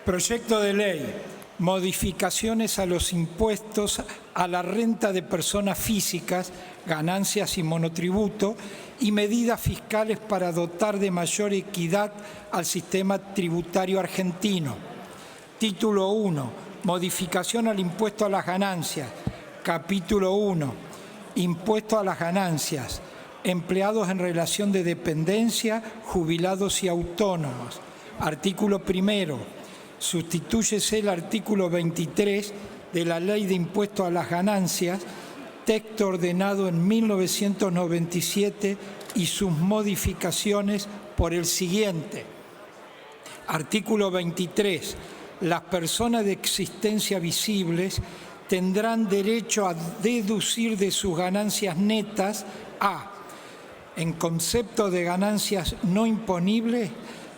Proyecto de ley. Modificaciones a los impuestos a la renta de personas físicas, ganancias y monotributo, y medidas fiscales para dotar de mayor equidad al sistema tributario argentino. Título 1. Modificación al impuesto a las ganancias. Capítulo 1. Impuesto a las ganancias. Empleados en relación de dependencia, jubilados y autónomos. Artículo 1. Sustitúyese el artículo 23 de la Ley de Impuesto a las Ganancias, texto ordenado en 1997 y sus modificaciones por el siguiente. Artículo 23. Las personas de existencia visibles tendrán derecho a deducir de sus ganancias netas a, en concepto de ganancias no imponibles,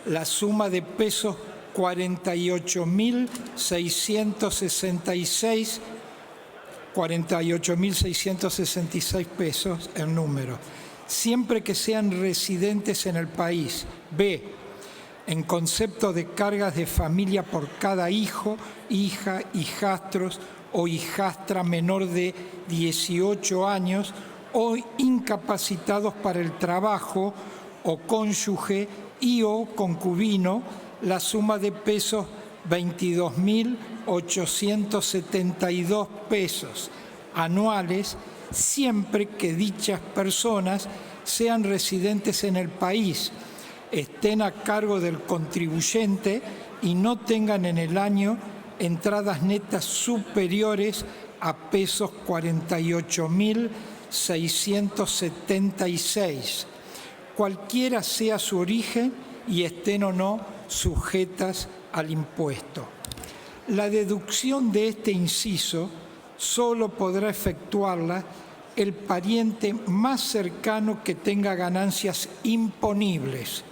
la suma de pesos 48.666 pesos el número, siempre que sean residentes en el país. B, en concepto de cargas de familia por cada hijo, hija, hijastros o hijastra menor de 18 años o incapacitados para el trabajo o cónyuge y o concubino, la suma de pesos 22.872 pesos anuales, siempre que dichas personas sean residentes en el país, estén a cargo del contribuyente y no tengan en el año entradas netas superiores a pesos 48.676, cualquiera sea su origen y estén o no sujetas al impuesto. La deducción de este inciso solo podrá efectuarla el pariente más cercano que tenga ganancias imponibles.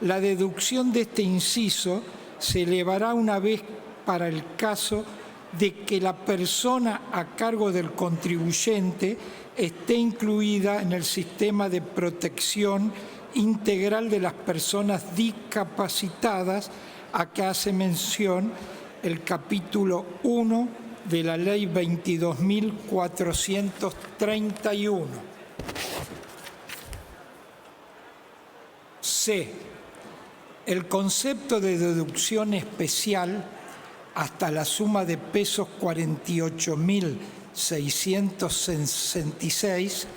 La deducción de este inciso se elevará una vez para el caso de que la persona a cargo del contribuyente esté incluida en el sistema de protección integral de las personas discapacitadas a que hace mención el capítulo 1 de la Ley 22.431. C. El concepto de deducción especial hasta la suma de pesos 48.666,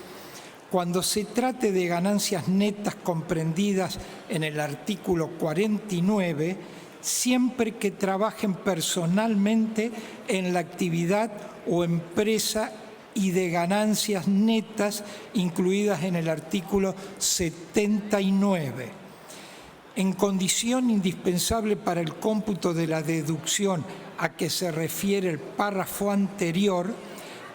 cuando se trate de ganancias netas comprendidas en el artículo 49, siempre que trabajen personalmente en la actividad o empresa y de ganancias netas incluidas en el artículo 79. En condición indispensable para el cómputo de la deducción a que se refiere el párrafo anterior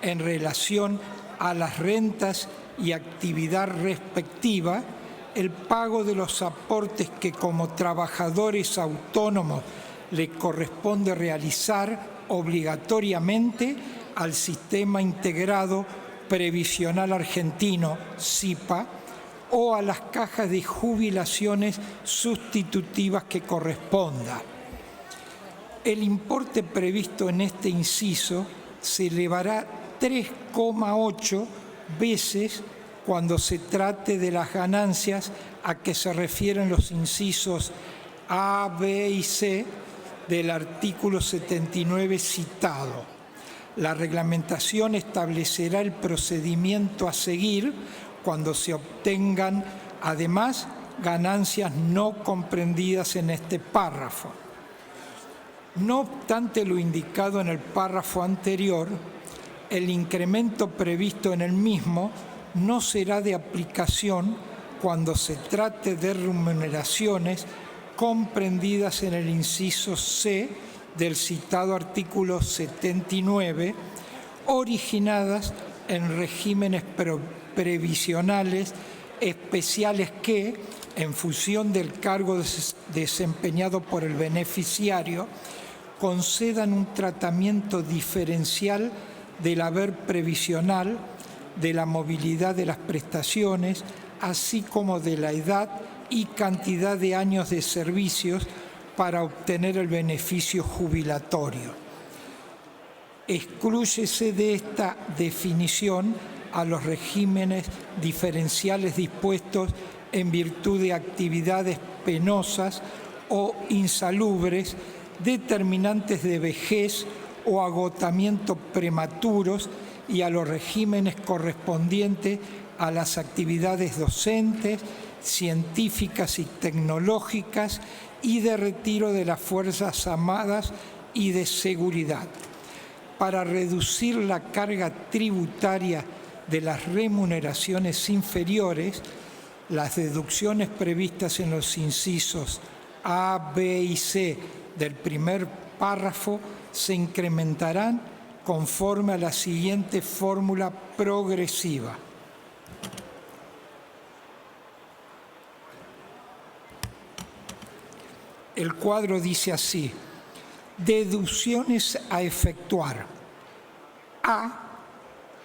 en relación a las rentas y actividad respectiva, el pago de los aportes que como trabajadores autónomos le corresponde realizar obligatoriamente al Sistema Integrado Previsional Argentino, SIPA, o a las cajas de jubilaciones sustitutivas que corresponda. El importe previsto en este inciso se elevará 3,8 veces cuando se trate de las ganancias a que se refieren los incisos A, B y C del artículo 79 citado. La reglamentación establecerá el procedimiento a seguir cuando se obtengan, además, ganancias no comprendidas en este párrafo. No obstante lo indicado en el párrafo anterior, el incremento previsto en el mismo no será de aplicación cuando se trate de remuneraciones comprendidas en el inciso C del citado artículo 79, originadas en regímenes previsionales especiales que, en función del cargo desempeñado por el beneficiario, concedan un tratamiento diferencial del haber previsional, de la movilidad de las prestaciones, así como de la edad y cantidad de años de servicios para obtener el beneficio jubilatorio. Exclúyese de esta definición a los regímenes diferenciales dispuestos en virtud de actividades penosas o insalubres, determinantes de vejez o agotamiento prematuros, y a los regímenes correspondientes a las actividades docentes, científicas y tecnológicas y de retiro de las Fuerzas Armadas y de seguridad. Para reducir la carga tributaria de las remuneraciones inferiores, las deducciones previstas en los incisos A, B y C del primer párrafo se incrementarán conforme a la siguiente fórmula progresiva. El cuadro dice así: deducciones a efectuar. A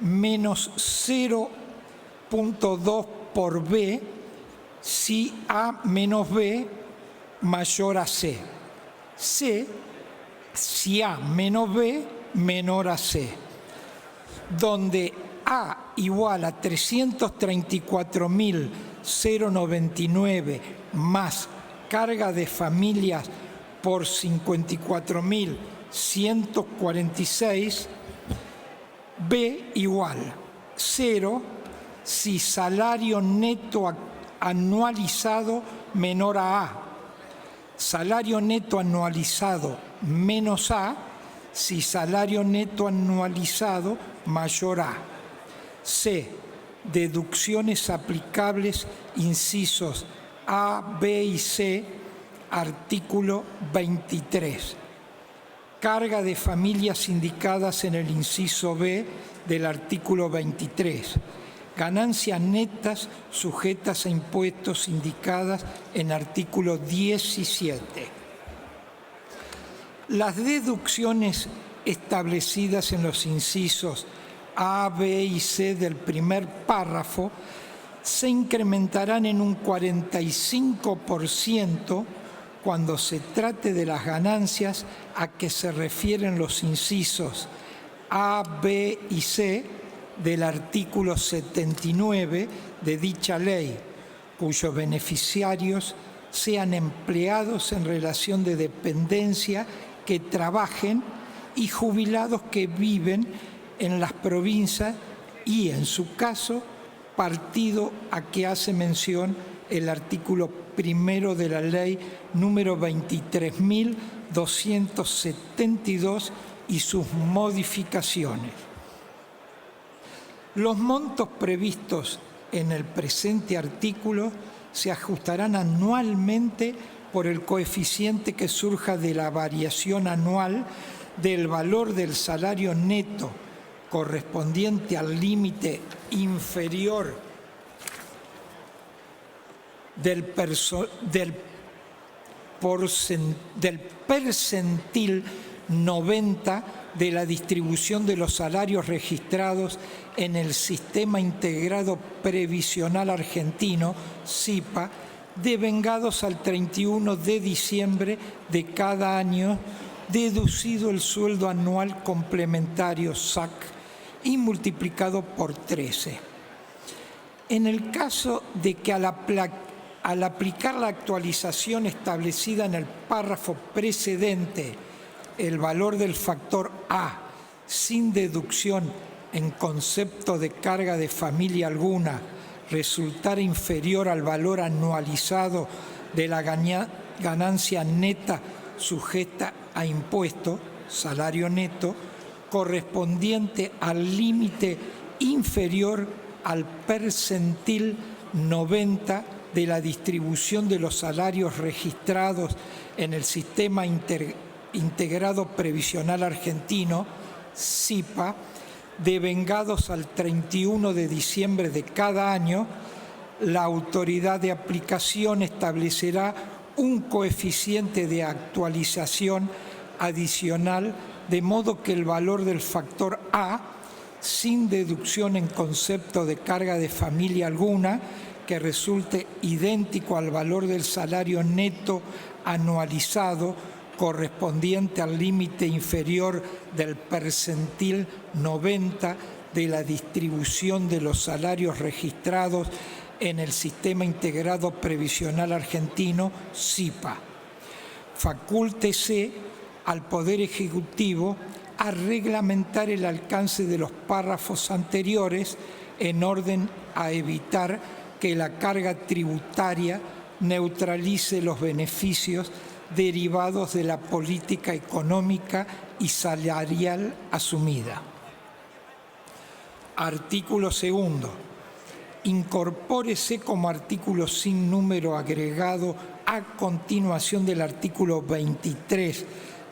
menos 0.2 por B si A menos B mayor a C. C si A menos B menor a C. Donde A igual a 334.099 más carga de familias por 54.146, B igual 0 si salario neto anualizado menor a A, salario neto anualizado menos A si salario neto anualizado mayor a. C. Deducciones aplicables, incisos A, B y C, artículo 23. Carga de familias indicadas en el inciso B del artículo 23. Ganancias netas sujetas a impuestos indicadas en artículo 17. Las deducciones establecidas en los incisos A, B y C del primer párrafo se incrementarán en un 45% cuando se trate de las ganancias a que se refieren los incisos A, B y C del artículo 79 de dicha ley, cuyos beneficiarios sean empleados en relación de dependencia que trabajen y jubilados que viven en las provincias y, en su caso, partido a que hace mención el artículo primero de la ley número 23.272 y sus modificaciones. Los montos previstos en el presente artículo se ajustarán anualmente por el coeficiente que surja de la variación anual del valor del salario neto correspondiente al límite inferior del percentil 90 de la distribución de los salarios registrados en el Sistema Integrado Previsional Argentino, SIPA, devengados al 31 de diciembre de cada año, deducido el sueldo anual complementario SAC y multiplicado por 13. En el caso de que al aplicar la actualización establecida en el párrafo precedente, el valor del factor A, sin deducción en concepto de carga de familia alguna, resultara inferior al valor anualizado de la ganancia neta sujeta a impuesto, salario neto, correspondiente al límite inferior al percentil 90 de la distribución de los salarios registrados en el Sistema Integrado Previsional Argentino, SIPA, devengados al 31 de diciembre de cada año, la autoridad de aplicación establecerá un coeficiente de actualización adicional, de modo que el valor del factor A, sin deducción en concepto de carga de familia alguna, que resulte idéntico al valor del salario neto anualizado correspondiente al límite inferior del percentil 90 de la distribución de los salarios registrados en el Sistema Integrado Previsional Argentino, SIPA. Facúltese al Poder Ejecutivo a reglamentar el alcance de los párrafos anteriores en orden a evitar que la carga tributaria neutralice los beneficios derivados de la política económica y salarial asumida. Artículo 2. Incorpórese como artículo sin número agregado a continuación del artículo 23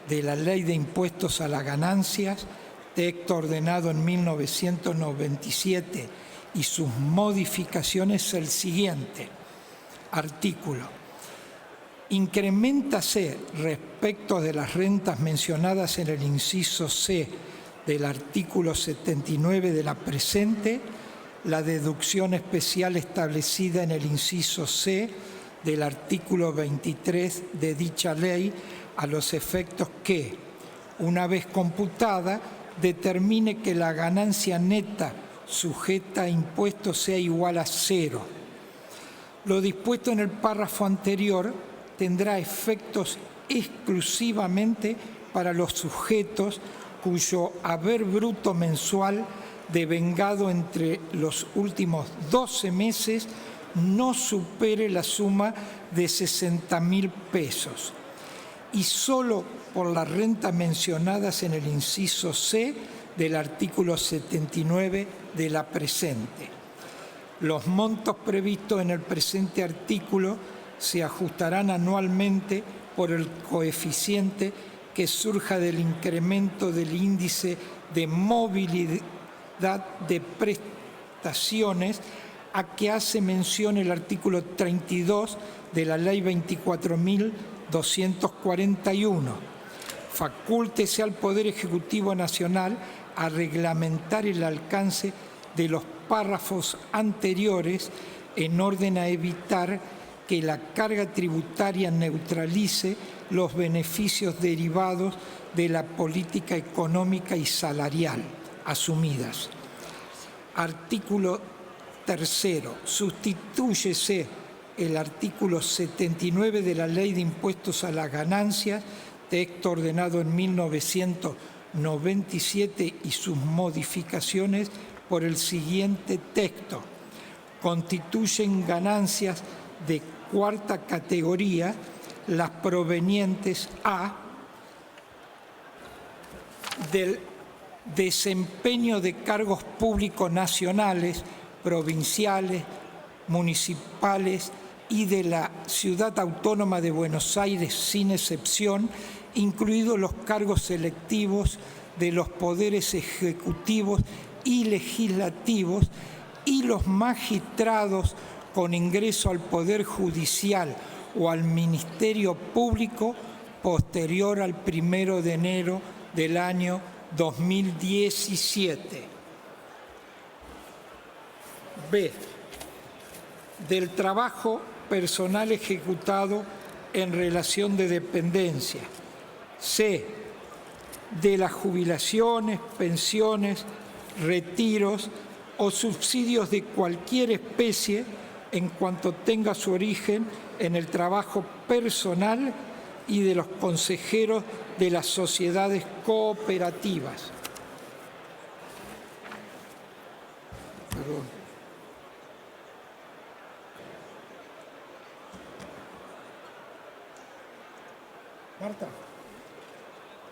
de la Ley de Impuestos a las Ganancias, texto ordenado en 1997, y sus modificaciones el siguiente. Artículo. Increméntase respecto de las rentas mencionadas en el inciso C del artículo 79 de la presente, la deducción especial establecida en el inciso C del artículo 23 de dicha ley a los efectos que, una vez computada, determine que la ganancia neta sujeta a impuestos sea igual a 0. Lo dispuesto en el párrafo anterior tendrá efectos exclusivamente para los sujetos cuyo haber bruto mensual devengado entre los últimos 12 meses no supere la suma de 60.000 pesos, y solo por las rentas mencionadas en el inciso C del artículo 79 de la presente. Los montos previstos en el presente artículo se ajustarán anualmente por el coeficiente que surja del incremento del índice de movilidad de prestaciones a que hace mención el artículo 32 de la Ley 24.241. Facúltese al Poder Ejecutivo Nacional a reglamentar el alcance de los párrafos anteriores en orden a evitar que la carga tributaria neutralice los beneficios derivados de la política económica y salarial asumidas. Artículo 3. Sustitúyese el artículo 79 de la Ley de Impuestos a las Ganancias, texto ordenado en 1997 y sus modificaciones por el siguiente texto. Constituyen ganancias de cuarta categoría las provenientes a del desempeño de cargos públicos nacionales, provinciales, municipales y de la Ciudad Autónoma de Buenos Aires sin excepción, incluidos los cargos selectivos de los poderes ejecutivos y legislativos y los magistrados con ingreso al Poder Judicial o al Ministerio Público posterior al 1 de enero del año 2017. B. Del trabajo personal ejecutado en relación de dependencia. C. De las jubilaciones, pensiones, retiros o subsidios de cualquier especie en cuanto tenga su origen en el trabajo personal y de los consejeros de las sociedades cooperativas. Perdón. Marta.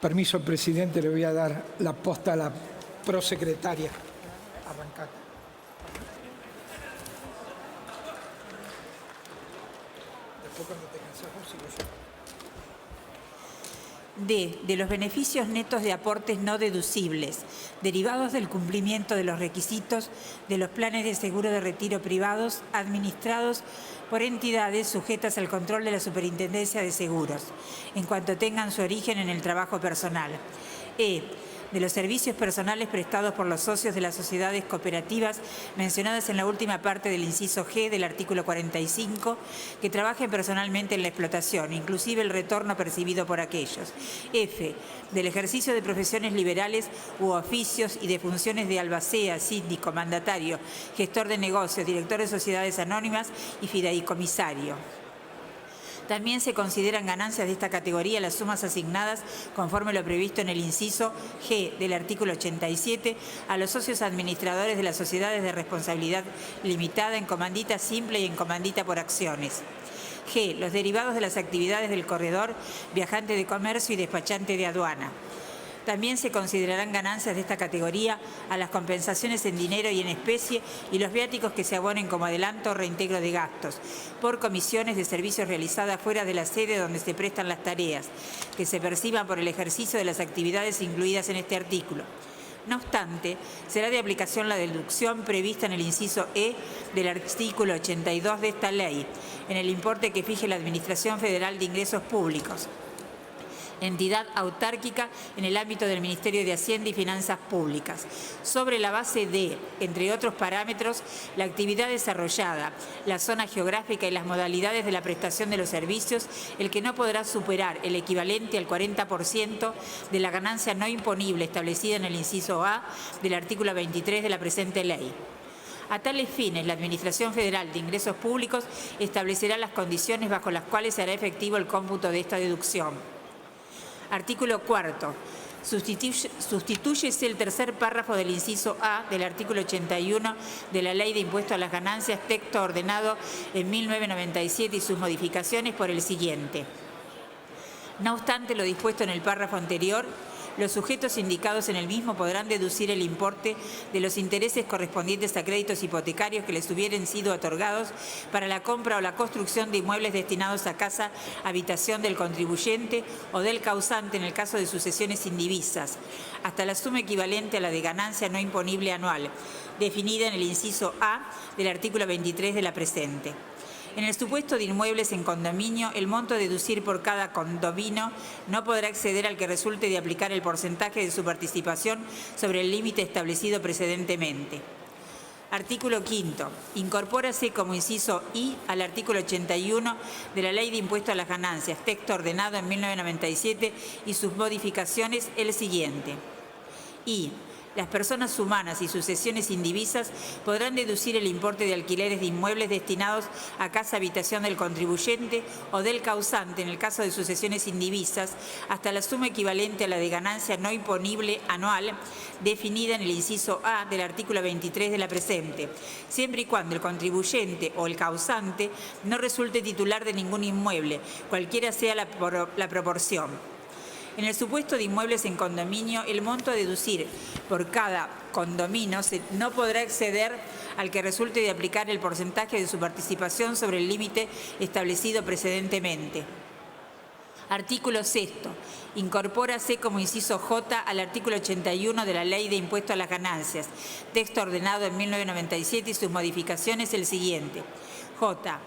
Permiso, presidente, le voy a dar la posta a la prosecretaria. Arrancar. Después cuando te cansas vos, sigo yo. D. De los beneficios netos de aportes no deducibles, derivados del cumplimiento de los requisitos de los planes de seguro de retiro privados administrados por entidades sujetas al control de la Superintendencia de Seguros, en cuanto tengan su origen en el trabajo personal. E. de los servicios personales prestados por los socios de las sociedades cooperativas mencionadas en la última parte del inciso G del artículo 45, que trabajen personalmente en la explotación, inclusive el retorno percibido por aquellos. F, del ejercicio de profesiones liberales u oficios y de funciones de albacea, síndico, mandatario, gestor de negocios, director de sociedades anónimas y fideicomisario. También se consideran ganancias de esta categoría las sumas asignadas, conforme lo previsto en el inciso G del artículo 87, a los socios administradores de las sociedades de responsabilidad limitada en comandita simple y en comandita por acciones. G, los derivados de las actividades del corredor, viajante de comercio y despachante de aduana. También se considerarán ganancias de esta categoría a las compensaciones en dinero y en especie y los viáticos que se abonen como adelanto o reintegro de gastos por comisiones de servicios realizadas fuera de la sede donde se prestan las tareas, que se perciban por el ejercicio de las actividades incluidas en este artículo. No obstante, será de aplicación la deducción prevista en el inciso E del artículo 82 de esta ley, en el importe que fije la Administración Federal de Ingresos Públicos, entidad autárquica en el ámbito del Ministerio de Hacienda y Finanzas Públicas, sobre la base de, entre otros parámetros, la actividad desarrollada, la zona geográfica y las modalidades de la prestación de los servicios, el que no podrá superar el equivalente al 40% de la ganancia no imponible establecida en el inciso A del artículo 23 de la presente ley. A tales fines, la Administración Federal de Ingresos Públicos establecerá las condiciones bajo las cuales se hará efectivo el cómputo de esta deducción. Artículo 4. Sustitúyese el tercer párrafo del inciso A del artículo 81 de la Ley de Impuesto a las Ganancias, texto ordenado en 1997 y sus modificaciones por el siguiente. No obstante lo dispuesto en el párrafo anterior, los sujetos indicados en el mismo podrán deducir el importe de los intereses correspondientes a créditos hipotecarios que les hubieran sido otorgados para la compra o la construcción de inmuebles destinados a casa, habitación del contribuyente o del causante en el caso de sucesiones indivisas, hasta la suma equivalente a la de ganancia no imponible anual, definida en el inciso A del artículo 23 de la presente. En el supuesto de inmuebles en condominio, el monto a deducir por cada condominio no podrá exceder al que resulte de aplicar el porcentaje de su participación sobre el límite establecido precedentemente. Artículo 5. Incorpórase como inciso I al artículo 81 de la Ley de Impuesto a las Ganancias, texto ordenado en 1997 y sus modificaciones el siguiente. I. Las personas humanas y sucesiones indivisas podrán deducir el importe de alquileres de inmuebles destinados a casa habitación del contribuyente o del causante en el caso de sucesiones indivisas hasta la suma equivalente a la de ganancia no imponible anual definida en el inciso A del artículo 23 de la presente, siempre y cuando el contribuyente o el causante no resulte titular de ningún inmueble, cualquiera sea la proporción. En el supuesto de inmuebles en condominio, el monto a deducir por cada condominio no podrá exceder al que resulte de aplicar el porcentaje de su participación sobre el límite establecido precedentemente. Artículo 6. Incorpórase como inciso J al artículo 81 de la Ley de Impuesto a las Ganancias, texto ordenado en 1997 y sus modificaciones el siguiente. J.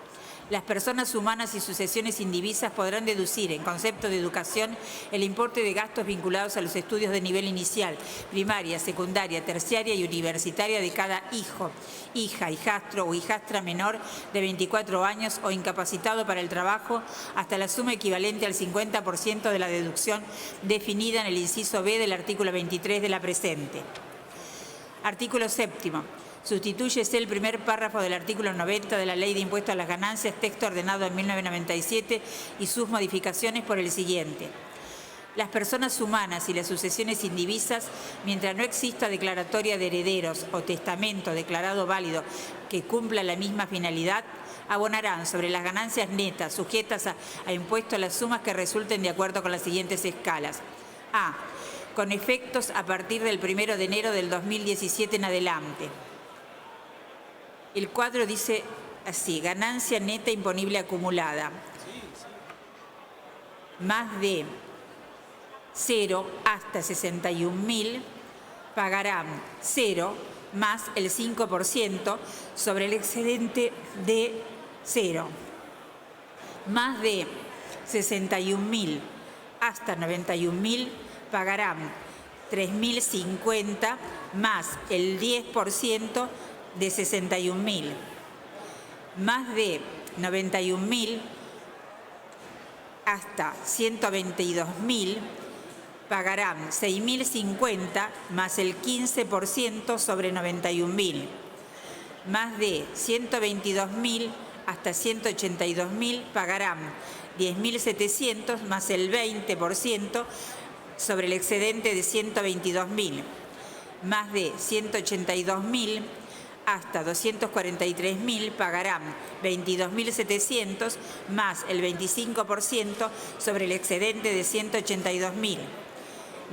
Las personas humanas y sucesiones indivisas podrán deducir, en concepto de educación, el importe de gastos vinculados a los estudios de nivel inicial, primaria, secundaria, terciaria y universitaria de cada hijo, hija, hijastro o hijastra menor de 24 años o incapacitado para el trabajo, hasta la suma equivalente al 50% de la deducción definida en el inciso B del artículo 23 de la presente. Artículo 7. Sustitúyese el primer párrafo del artículo 90 de la Ley de Impuesto a las Ganancias, texto ordenado en 1997 y sus modificaciones por el siguiente. Las personas humanas y las sucesiones indivisas, mientras no exista declaratoria de herederos o testamento declarado válido que cumpla la misma finalidad, abonarán sobre las ganancias netas sujetas a impuesto las sumas que resulten de acuerdo con las siguientes escalas. A. Con efectos a partir del 1 de enero del 2017 en adelante. El cuadro dice así: ganancia neta imponible acumulada. Más de 0 hasta 61.000 pagarán 0 más el 5% sobre el excedente de 0. Más de 61.000 hasta 91.000 pagarán 3.050 más el 10% de 61.000, más de 91.000 hasta 122.000 pagarán 6.050 más el 15% sobre 91.000, más de 122.000 hasta 182.000 pagarán 10.700 más el 20% sobre el excedente de 122.000, más de 182.000 hasta 243.000 pagarán 22.700 más el 25% sobre el excedente de 182.000,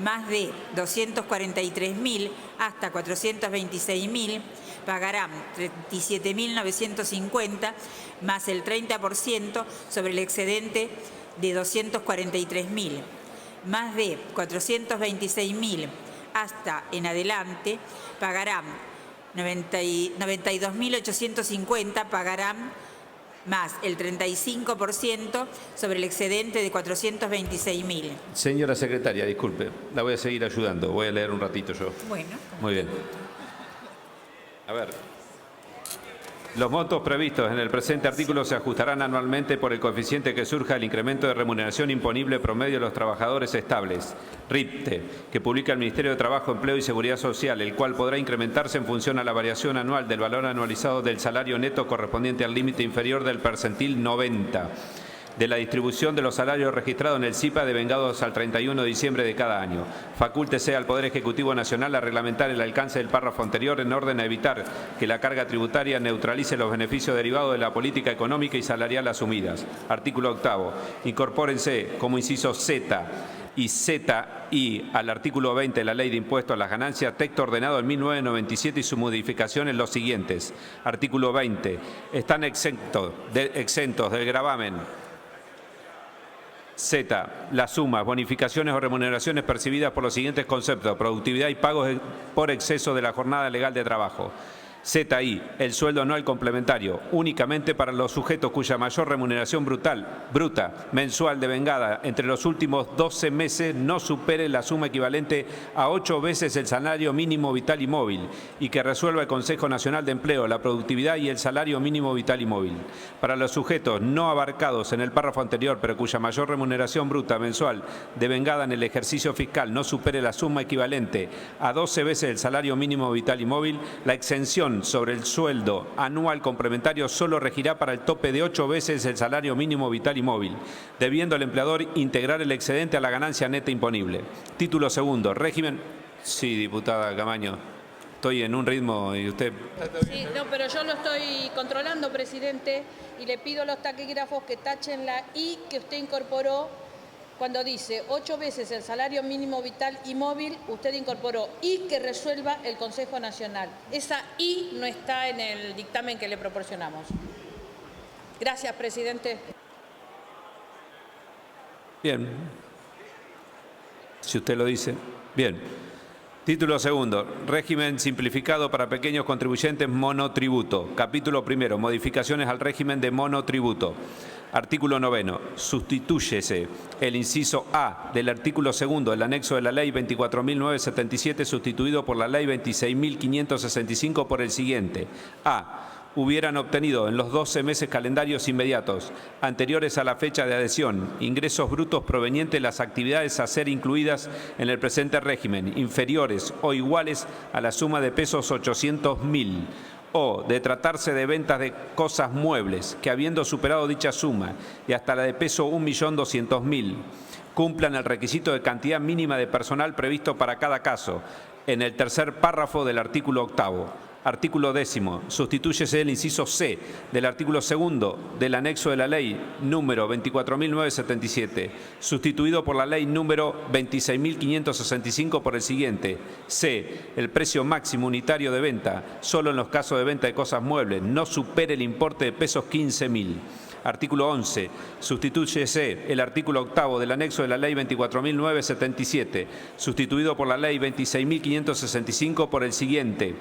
más de 243.000 hasta 426.000 pagarán 37.950 más el 30% sobre el excedente de 243.000, más de 426.000 hasta en adelante pagarán 92.850 pagarán más el 35% sobre el excedente de 426.000. Señora secretaria, disculpe, la voy a seguir ayudando. Voy a leer un ratito yo. Bueno. Muy bien. A ver. Los montos previstos en el presente artículo se ajustarán anualmente por el coeficiente que surja del incremento de remuneración imponible promedio de los trabajadores estables, RIPTE, que publica el Ministerio de Trabajo, Empleo y Seguridad Social, el cual podrá incrementarse en función a la variación anual del valor anualizado del salario neto correspondiente al límite inferior del percentil 90. De la distribución de los salarios registrados en el CIPA devengados al 31 de diciembre de cada año. Facúltese al Poder Ejecutivo Nacional a reglamentar el alcance del párrafo anterior en orden a evitar que la carga tributaria neutralice los beneficios derivados de la política económica y salarial asumidas. Artículo 8. Incorpórense como inciso Z y ZI al artículo 20 de la Ley de Impuestos a las Ganancias, texto ordenado en 1997 y su modificación en los siguientes. Artículo 20. Están exentos del gravamen Z, las sumas, bonificaciones o remuneraciones percibidas por los siguientes conceptos: productividad y pagos por exceso de la jornada legal de trabajo. ZI, el sueldo anual complementario, únicamente para los sujetos cuya mayor remuneración bruta mensual devengada entre los últimos 12 meses no supere la suma equivalente a 8 veces el salario mínimo vital y móvil, y que resuelva el Consejo Nacional de Empleo, la productividad y el salario mínimo vital y móvil. Para los sujetos no abarcados en el párrafo anterior, pero cuya mayor remuneración bruta mensual devengada en el ejercicio fiscal no supere la suma equivalente a 12 veces el salario mínimo vital y móvil, la exención sobre el sueldo anual complementario solo regirá para el tope de 8 veces el salario mínimo vital y móvil, debiendo el empleador integrar el excedente a la ganancia neta imponible. Título segundo, régimen... Sí, diputada Camaño, estoy en un ritmo y usted... Sí, no, pero yo lo estoy controlando, presidente, y le pido a los taquígrafos que tachen la I que usted incorporó. Cuando dice 8 veces el salario mínimo vital y móvil, usted incorporó y que resuelva el Consejo Nacional. Esa I no está en el dictamen que le proporcionamos. Gracias, presidente. Bien. Si usted lo dice. Bien. Título segundo. Régimen simplificado para pequeños contribuyentes monotributo. Capítulo primero. Modificaciones al régimen de monotributo. Artículo 9. Sustitúyese el inciso A del artículo 2 del anexo de la Ley 24.977 sustituido por la Ley 26.565 por el siguiente. A. Hubieran obtenido en los 12 meses calendarios inmediatos anteriores a la fecha de adhesión ingresos brutos provenientes de las actividades a ser incluidas en el presente régimen, inferiores o iguales a la suma de pesos 800.000. O de tratarse de ventas de cosas muebles que, habiendo superado dicha suma y hasta la de peso 1.200.000, cumplan el requisito de cantidad mínima de personal previsto para cada caso en el tercer párrafo del artículo 8. Artículo 10. Sustitúyese el inciso C del artículo 2 del anexo de la Ley número 24.977, sustituido por la Ley número 26.565 por el siguiente. C. El precio máximo unitario de venta, solo en los casos de venta de cosas muebles, no supere el importe de pesos 15.000. Artículo 11. Sustitúyese el artículo 8 del anexo de la Ley 24.977, sustituido por la Ley 26.565 por el siguiente.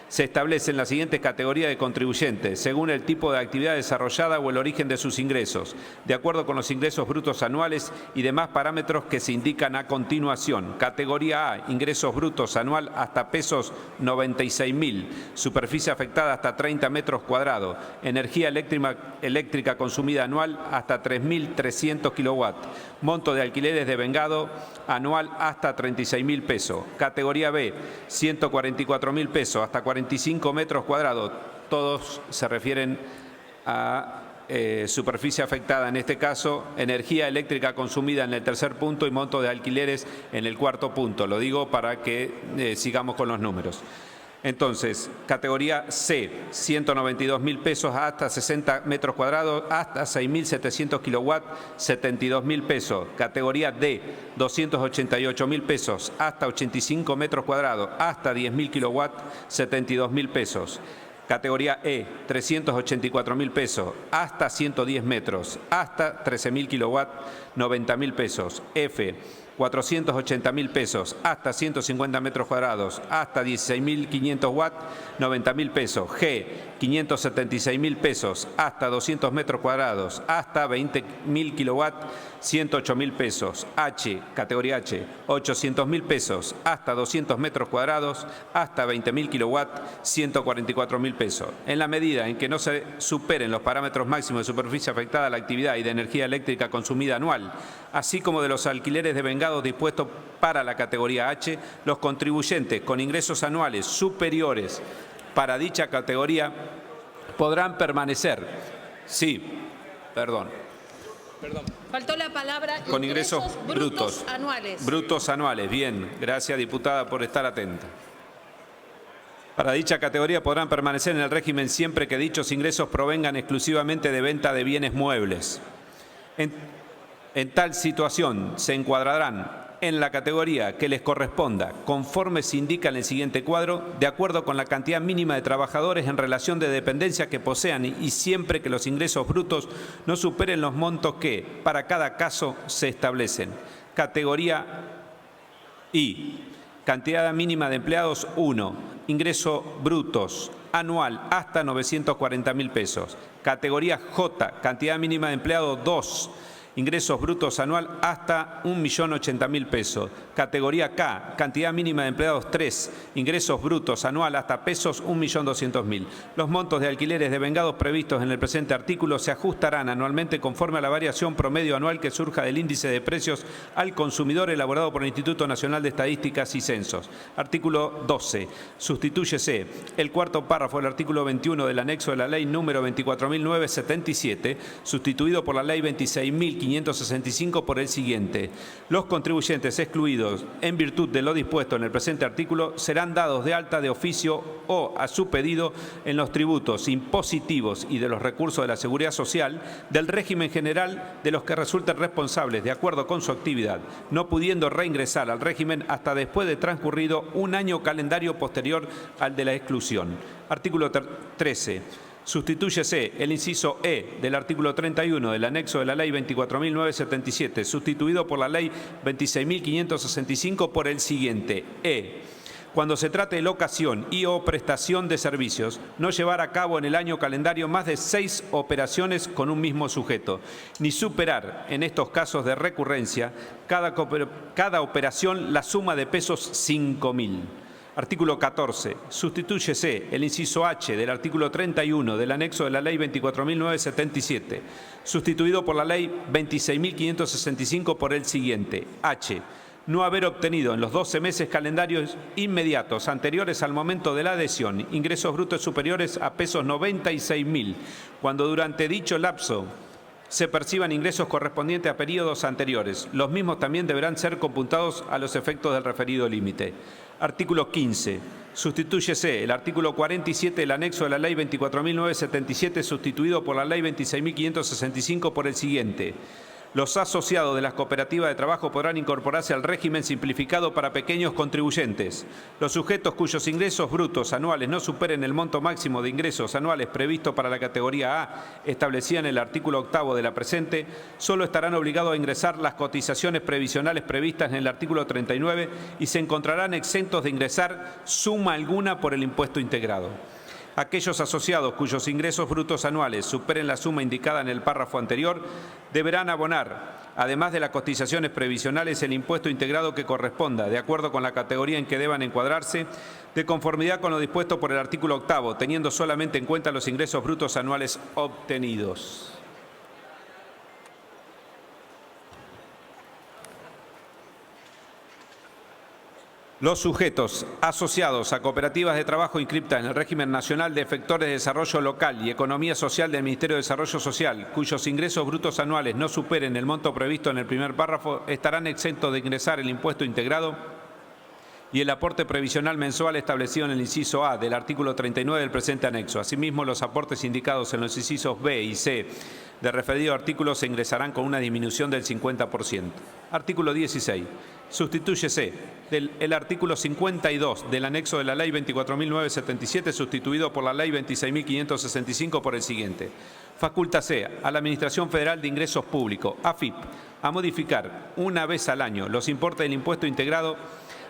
Se establecen las siguientes categorías de contribuyentes, según el tipo de actividad desarrollada o el origen de sus ingresos, de acuerdo con los ingresos brutos anuales y demás parámetros que se indican a continuación. Categoría A, ingresos brutos anual hasta pesos 96.000, superficie afectada hasta 30 metros cuadrados, energía eléctrica consumida anual hasta 3.300 kilowatts, monto de alquileres de vengado anual hasta 36.000 pesos. Categoría B, 144.000 pesos hasta 45 metros cuadrados. Todos se refieren a superficie afectada, en este caso, energía eléctrica consumida en el tercer punto y monto de alquileres en el cuarto punto. Lo digo para que sigamos con los números. Entonces, categoría C, 192.000 pesos hasta 60 metros cuadrados, hasta 6.700 kilowatts, 72.000 pesos. Categoría D, 288.000 pesos hasta 85 metros cuadrados, hasta 10.000 kilowatts, 72.000 pesos. Categoría E, 384.000 pesos hasta 110 metros, hasta 13.000 kilowatts, 90.000 pesos. F, 480.000 pesos hasta 150 metros cuadrados, hasta 16.500 watts, 90.000 pesos. G, 576.000 pesos hasta 200 metros cuadrados, hasta 20.000 kilowatts, 108.000 pesos. H, categoría H, 800.000 pesos hasta 200 metros cuadrados, hasta 20.000 kilowatts, 144.000 pesos. En la medida en que no se superen los parámetros máximos de superficie afectada a la actividad y de energía eléctrica consumida anual, así como de los alquileres de vengados dispuestos para la categoría H, los contribuyentes con ingresos anuales superiores para dicha categoría podrán permanecer. Faltó la palabra con ingresos brutos anuales. Brutos anuales, bien. Gracias, diputada, por estar atenta. Para dicha categoría podrán permanecer en el régimen siempre que dichos ingresos provengan exclusivamente de venta de bienes muebles. En tal situación se encuadrarán en la categoría que les corresponda, conforme se indica en el siguiente cuadro, de acuerdo con la cantidad mínima de trabajadores en relación de dependencia que posean y siempre que los ingresos brutos no superen los montos que, para cada caso, se establecen. Categoría I. Cantidad mínima de empleados 1. Ingresos brutos anual hasta 940.000 pesos. Categoría J. Cantidad mínima de empleados 2. Ingresos brutos anual hasta 1.080.000 pesos. Categoría K, cantidad mínima de empleados 3, ingresos brutos anual hasta pesos 1.200.000. Los montos de alquileres de vengados previstos en el presente artículo se ajustarán anualmente conforme a la variación promedio anual que surja del índice de precios al consumidor elaborado por el Instituto Nacional de Estadísticas y Censos. Artículo 12. Sustitúyese el cuarto párrafo del artículo 21 del anexo de la Ley número 24.977, sustituido por la Ley 26.565 por el siguiente. Los contribuyentes excluidos en virtud de lo dispuesto en el presente artículo serán dados de alta de oficio o a su pedido en los tributos impositivos y de los recursos de la Seguridad Social del régimen general de los que resulten responsables de acuerdo con su actividad, no pudiendo reingresar al régimen hasta después de transcurrido un año calendario posterior al de la exclusión. Artículo 13. Sustitúyese el inciso E del artículo 31 del anexo de la Ley 24.977, sustituido por la Ley 26.565 por el siguiente. E. Cuando se trate de locación y o prestación de servicios, no llevar a cabo en el año calendario más de 6 operaciones con un mismo sujeto, ni superar, en estos casos de recurrencia, cada operación la suma de pesos 5.000. Artículo 14. Sustitúyese el inciso H del artículo 31 del anexo de la Ley 24.977, sustituido por la Ley 26.565 por el siguiente. H. No haber obtenido en los 12 meses calendarios inmediatos anteriores al momento de la adhesión ingresos brutos superiores a pesos 96.000, cuando durante dicho lapso se perciban ingresos correspondientes a periodos anteriores. Los mismos también deberán ser computados a los efectos del referido límite. Artículo 15. Sustitúyese el artículo 47 del anexo de la Ley 24.977, sustituido por la Ley 26.565 por el siguiente. Los asociados de las cooperativas de trabajo podrán incorporarse al régimen simplificado para pequeños contribuyentes. Los sujetos cuyos ingresos brutos anuales no superen el monto máximo de ingresos anuales previsto para la categoría A, establecida en el artículo 8º de la presente, solo estarán obligados a ingresar las cotizaciones previsionales previstas en el artículo 39 y se encontrarán exentos de ingresar suma alguna por el impuesto integrado. Aquellos asociados cuyos ingresos brutos anuales superen la suma indicada en el párrafo anterior deberán abonar, además de las cotizaciones previsionales, el impuesto integrado que corresponda, de acuerdo con la categoría en que deban encuadrarse, de conformidad con lo dispuesto por el artículo 8º, teniendo solamente en cuenta los ingresos brutos anuales obtenidos. Los sujetos asociados a cooperativas de trabajo inscriptas en el régimen nacional de efectores de desarrollo local y economía social del Ministerio de Desarrollo Social, cuyos ingresos brutos anuales no superen el monto previsto en el primer párrafo, estarán exentos de ingresar el impuesto integrado y el aporte previsional mensual establecido en el inciso A del artículo 39 del presente anexo. Asimismo, los aportes indicados en los incisos B y C de referido artículo se ingresarán con una disminución del 50%. Artículo 16. Sustitúyese el artículo 52 del anexo de la Ley 24.977, sustituido por la Ley 26.565 por el siguiente. Facúltase a la Administración Federal de Ingresos Públicos, AFIP, a modificar una vez al año los importes del impuesto integrado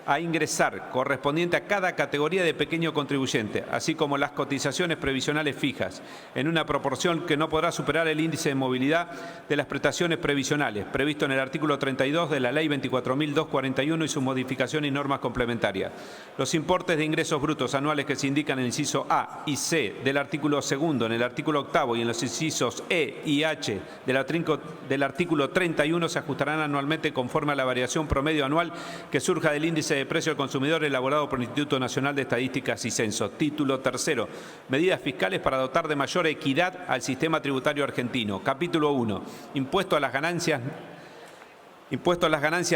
a ingresar correspondiente a cada categoría de pequeño contribuyente, así como las cotizaciones previsionales fijas, en una proporción que no podrá superar el índice de movilidad de las prestaciones previsionales, previsto en el artículo 32 de la Ley 24.241 y sus modificaciones y normas complementarias. Los importes de ingresos brutos anuales que se indican en el inciso A y C del artículo 2, en el artículo 8º y en los incisos E y H del artículo 31 se ajustarán anualmente conforme a la variación promedio anual que surja del índice de precio del consumidor elaborado por el Instituto Nacional de Estadísticas y Censo. Título 3. Medidas fiscales para dotar de mayor equidad al sistema tributario argentino. Capítulo 1. Impuesto a las ganancias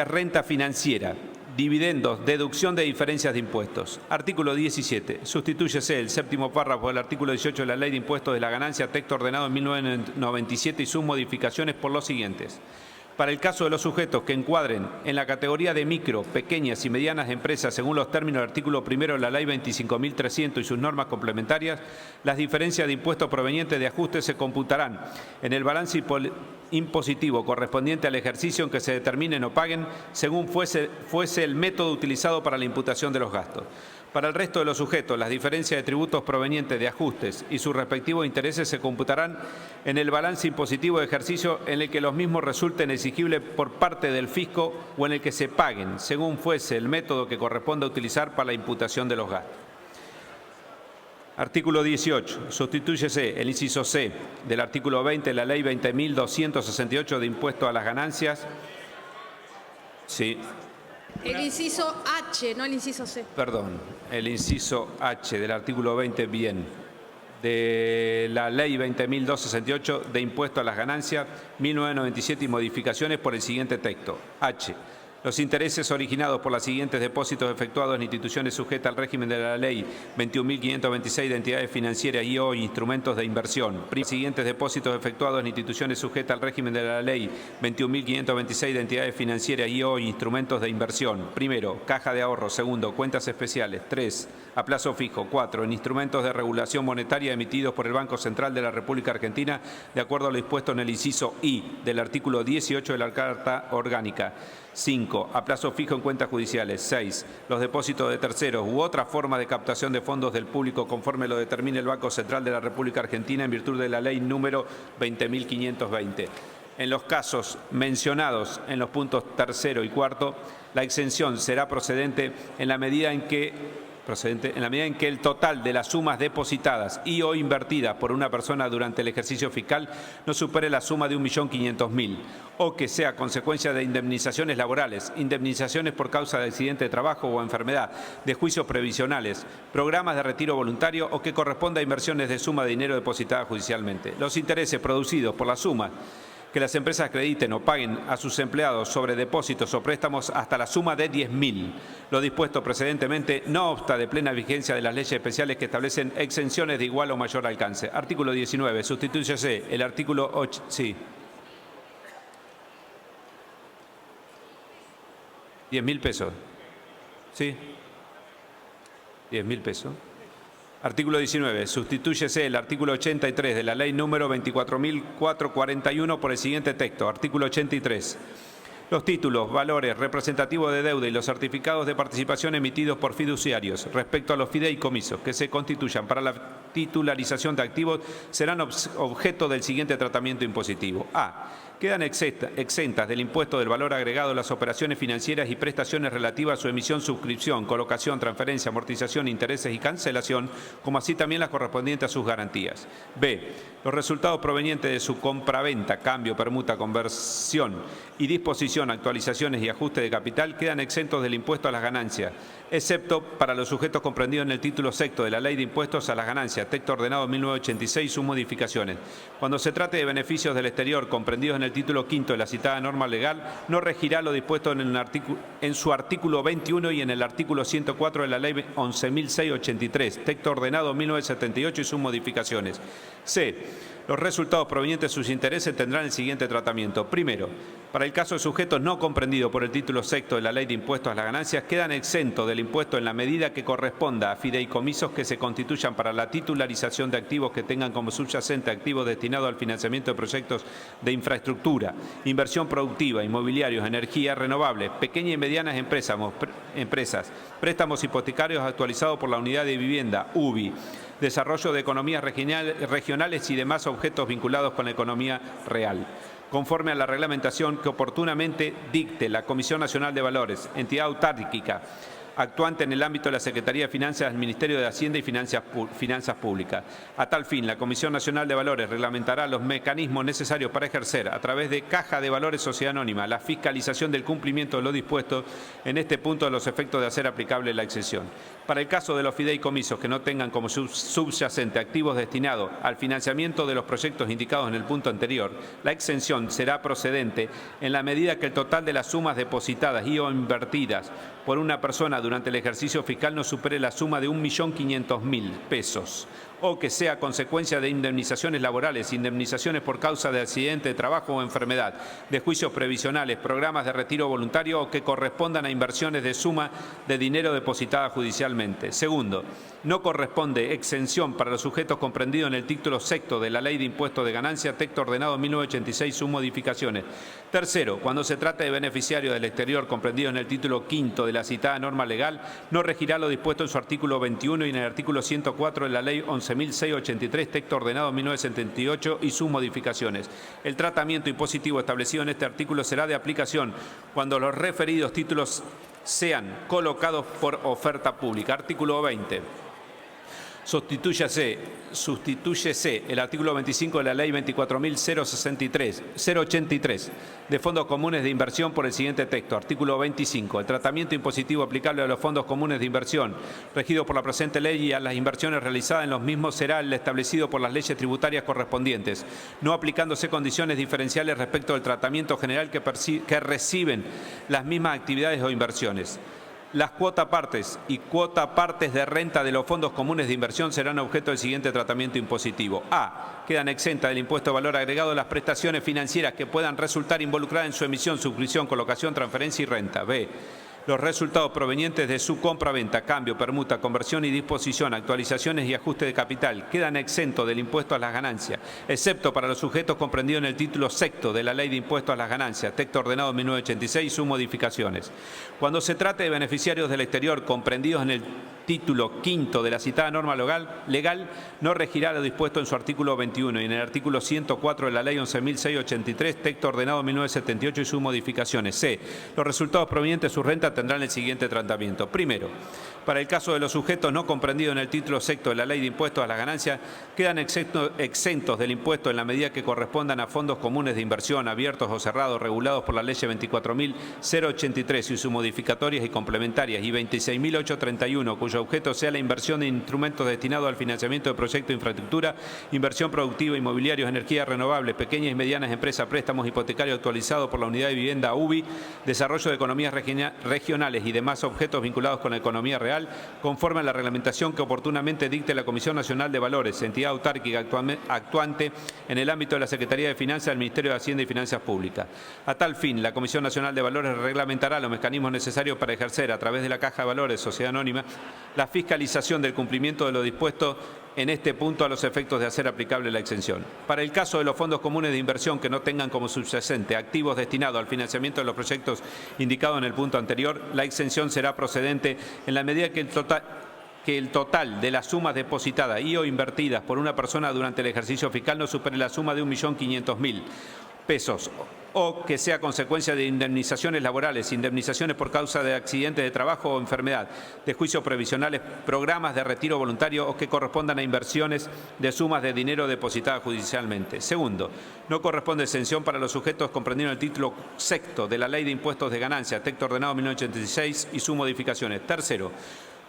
renta financiera. Dividendos, deducción de diferencias de impuestos. Artículo 17. Sustitúyese el séptimo párrafo del artículo 18 de la Ley de Impuestos de la Ganancia, texto ordenado en 1997 y sus modificaciones por los siguientes. Para el caso de los sujetos que encuadren en la categoría de micro, pequeñas y medianas empresas según los términos del artículo 1 de la Ley 25.300 y sus normas complementarias, las diferencias de impuestos provenientes de ajustes se computarán en el balance impositivo correspondiente al ejercicio en que se determinen o paguen según fuese el método utilizado para la imputación de los gastos. Para el resto de los sujetos, las diferencias de tributos provenientes de ajustes y sus respectivos intereses se computarán en el balance impositivo de ejercicio en el que los mismos resulten exigibles por parte del fisco o en el que se paguen, según fuese el método que corresponda utilizar para la imputación de los gastos. Artículo 18. Sustitúyese el inciso C del artículo 20 de la Ley 20.268 de impuesto a las ganancias. Sí. El inciso H, no el inciso C. Perdón, el inciso H del artículo 20, bien, de la Ley 20.268 de impuesto a las ganancias 1997 y modificaciones por el siguiente texto. H. Los intereses originados por los siguientes depósitos efectuados en instituciones sujetas al régimen de la Ley 21.526 de entidades financieras y o instrumentos de inversión. Siguientes depósitos efectuados en instituciones sujetas al régimen de la Ley 21.526 de entidades financieras y o instrumentos de inversión. Primero, caja de ahorro. Segundo, cuentas especiales. 3, a plazo fijo. 4, en instrumentos de regulación monetaria emitidos por el Banco Central de la República Argentina, de acuerdo a lo dispuesto en el inciso I del artículo 18 de la Carta Orgánica. 5, a plazo fijo en cuentas judiciales. 6, los depósitos de terceros u otra forma de captación de fondos del público conforme lo determine el Banco Central de la República Argentina en virtud de la ley número 20.520. En los casos mencionados en los puntos 3 y 4, la exención será procedente en la medida en que el total de las sumas depositadas y o invertidas por una persona durante el ejercicio fiscal no supere la suma de 1.500.000 o que sea consecuencia de indemnizaciones laborales, indemnizaciones por causa de accidente de trabajo o enfermedad, de juicios previsionales, programas de retiro voluntario o que corresponda a inversiones de suma de dinero depositada judicialmente. Los intereses producidos por la suma que las empresas acrediten o paguen a sus empleados sobre depósitos o préstamos hasta la suma de 10.000. Lo dispuesto precedentemente no obsta de plena vigencia de las leyes especiales que establecen exenciones de igual o mayor alcance. Artículo 19. Sustitúyese el artículo 8. Sí. 10.000 pesos. ¿Sí? 10.000 pesos. Artículo 19. Sustituyese el artículo 83 de la ley número 24.441 por el siguiente texto. Artículo 83. Los títulos, valores, representativos de deuda y los certificados de participación emitidos por fiduciarios respecto a los fideicomisos que se constituyan para la titularización de activos serán objeto del siguiente tratamiento impositivo. A. Quedan exentas del impuesto del valor agregado las operaciones financieras y prestaciones relativas a su emisión, suscripción, colocación, transferencia, amortización, intereses y cancelación, como así también las correspondientes a sus garantías. B. Los resultados provenientes de su compraventa, cambio, permuta, conversión y disposición, actualizaciones y ajuste de capital quedan exentos del impuesto a las ganancias, excepto para los sujetos comprendidos en el título sexto de la Ley de Impuestos a las Ganancias, texto ordenado 1986, sus modificaciones. Cuando se trate de beneficios del exterior comprendidos en el título quinto de la citada norma legal, no regirá lo dispuesto en su artículo 21 y en el artículo 104 de la Ley 11.683, texto ordenado 1978 y sus modificaciones. C. Los resultados provenientes de sus intereses tendrán el siguiente tratamiento. Primero, para el caso de sujetos no comprendidos por el título sexto de la Ley de Impuestos a las Ganancias, quedan exentos del impuesto en la medida que corresponda a fideicomisos que se constituyan para la titularización de activos que tengan como subyacente activos destinados al financiamiento de proyectos de infraestructura, inversión productiva, inmobiliarios, energía renovable, pequeñas y medianas empresas, préstamos hipotecarios actualizados por la Unidad de Vivienda, UBI, desarrollo de economías regionales y demás objetos vinculados con la economía real, conforme a la reglamentación que oportunamente dicte la Comisión Nacional de Valores, entidad autárquica, actuante en el ámbito de la Secretaría de Finanzas del Ministerio de Hacienda y Finanzas Públicas. A tal fin, la Comisión Nacional de Valores reglamentará los mecanismos necesarios para ejercer, a través de Caja de Valores Sociedad Anónima, la fiscalización del cumplimiento de lo dispuesto en este punto de los efectos de hacer aplicable la exención. Para el caso de los fideicomisos que no tengan como subyacente activos destinados al financiamiento de los proyectos indicados en el punto anterior, la exención será procedente en la medida que el total de las sumas depositadas y o invertidas por una persona durante el ejercicio fiscal no supere la suma de 1.500.000 pesos o que sea consecuencia de indemnizaciones laborales, indemnizaciones por causa de accidente de trabajo o enfermedad, de juicios previsionales, programas de retiro voluntario o que correspondan a inversiones de suma de dinero depositada judicialmente. Segundo, no corresponde exención para los sujetos comprendidos en el título sexto de la Ley de Impuestos de Ganancia, texto ordenado 1986, sus modificaciones. Tercero, cuando se trate de beneficiarios del exterior comprendidos en el título quinto de la citada norma legal, no regirá lo dispuesto en su artículo 21 y en el artículo 104 de la Ley 11.683, texto ordenado 1978 y sus modificaciones. El tratamiento impositivo establecido en este artículo será de aplicación cuando los referidos títulos sean colocados por oferta pública. Artículo 20. Sustitúyese el artículo 25 de la Ley 24.083 de fondos comunes de inversión por el siguiente texto. Artículo 25. El tratamiento impositivo aplicable a los fondos comunes de inversión regidos por la presente ley y a las inversiones realizadas en los mismos será el establecido por las leyes tributarias correspondientes, no aplicándose condiciones diferenciales respecto al tratamiento general que reciben las mismas actividades o inversiones. Las cuota partes y cuota partes de renta de los fondos comunes de inversión serán objeto del siguiente tratamiento impositivo. A. Quedan exentas del impuesto de valor agregado las prestaciones financieras que puedan resultar involucradas en su emisión, suscripción, colocación, transferencia y renta. B. Los resultados provenientes de su compra-venta, cambio, permuta, conversión y disposición, actualizaciones y ajuste de capital quedan exentos del impuesto a las ganancias, excepto para los sujetos comprendidos en el título sexto de la Ley de Impuestos a las Ganancias, texto ordenado 1986 y sus modificaciones. Cuando se trate de beneficiarios del exterior comprendidos en el título quinto de la citada norma legal, no regirá lo dispuesto en su artículo 21 y en el artículo 104 de la Ley 11.683, texto ordenado 1978 y sus modificaciones. C. Los resultados provenientes de su renta tendrán el siguiente tratamiento. Primero, para el caso de los sujetos no comprendidos en el título sexto de la Ley de Impuestos a las Ganancias, quedan exentos del impuesto en la medida que correspondan a fondos comunes de inversión abiertos o cerrados regulados por la Ley 24.083 y sus modificatorias y complementarias y 26.831, cuyo objeto sea la inversión de instrumentos destinados al financiamiento de proyectos de infraestructura, inversión productiva, inmobiliarios, energías renovables, pequeñas y medianas empresas, préstamos hipotecarios actualizados por la Unidad de Vivienda UBI, desarrollo de economías regionales regionales y demás objetos vinculados con la economía real, conforme a la reglamentación que oportunamente dicte la Comisión Nacional de Valores, entidad autárquica actuante en el ámbito de la Secretaría de Finanzas del Ministerio de Hacienda y Finanzas Públicas. A tal fin, la Comisión Nacional de Valores reglamentará los mecanismos necesarios para ejercer, a través de la Caja de Valores Sociedad Anónima, la fiscalización del cumplimiento de lo dispuesto en este punto a los efectos de hacer aplicable la exención. Para el caso de los fondos comunes de inversión que no tengan como subyacente activos destinados al financiamiento de los proyectos indicados en el punto anterior, la exención será procedente en la medida que el total de las sumas depositadas y o invertidas por una persona durante el ejercicio fiscal no supere la suma de 1.500.000 pesos o que sea consecuencia de indemnizaciones laborales, indemnizaciones por causa de accidentes de trabajo o enfermedad, de juicios previsionales, programas de retiro voluntario o que correspondan a inversiones de sumas de dinero depositadas judicialmente. Segundo, no corresponde exención para los sujetos comprendidos en el título sexto de la Ley de Impuestos de Ganancia, texto ordenado 1986 y sus modificaciones. Tercero,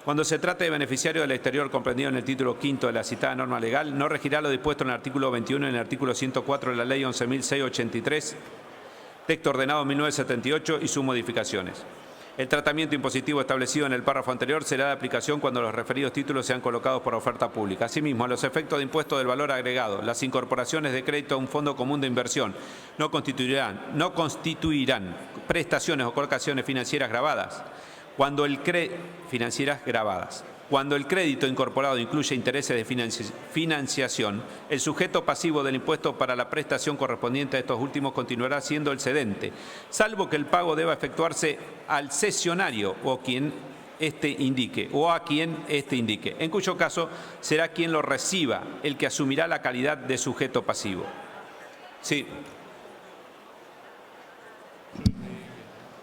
cuando se trate de beneficiarios del exterior comprendido en el título quinto de la citada norma legal, no regirá lo dispuesto en el artículo 21 y en el artículo 104 de la Ley 11.683, texto ordenado 1978 y sus modificaciones. El tratamiento impositivo establecido en el párrafo anterior será de aplicación cuando los referidos títulos sean colocados por oferta pública. Asimismo, a los efectos de impuesto del valor agregado, las incorporaciones de crédito a un fondo común de inversión no constituirán prestaciones o colocaciones financieras grabadas. Cuando el crédito incorporado incluye intereses de financiación, el sujeto pasivo del impuesto para la prestación correspondiente a estos últimos continuará siendo el cedente, salvo que el pago deba efectuarse al cesionario o a quien éste indique, en cuyo caso será quien lo reciba el que asumirá la calidad de sujeto pasivo. Sí.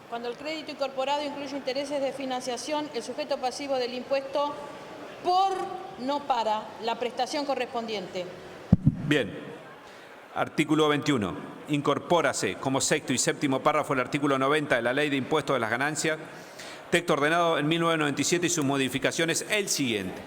Cuando el crédito incorporado incluye intereses de financiación, el sujeto pasivo del impuesto no para la prestación correspondiente. Bien. Artículo 21. Incorpórase como sexto y séptimo párrafo el artículo 90 de la Ley de Impuestos de las Ganancias, texto ordenado en 1997 y sus modificaciones el siguiente.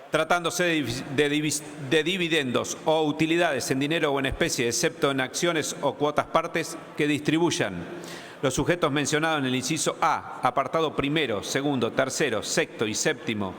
Tratándose de dividendos o utilidades en dinero o en especie, excepto en acciones o cuotas partes, que distribuyan los sujetos mencionados en el inciso A, apartado primero, segundo, tercero, sexto y séptimo,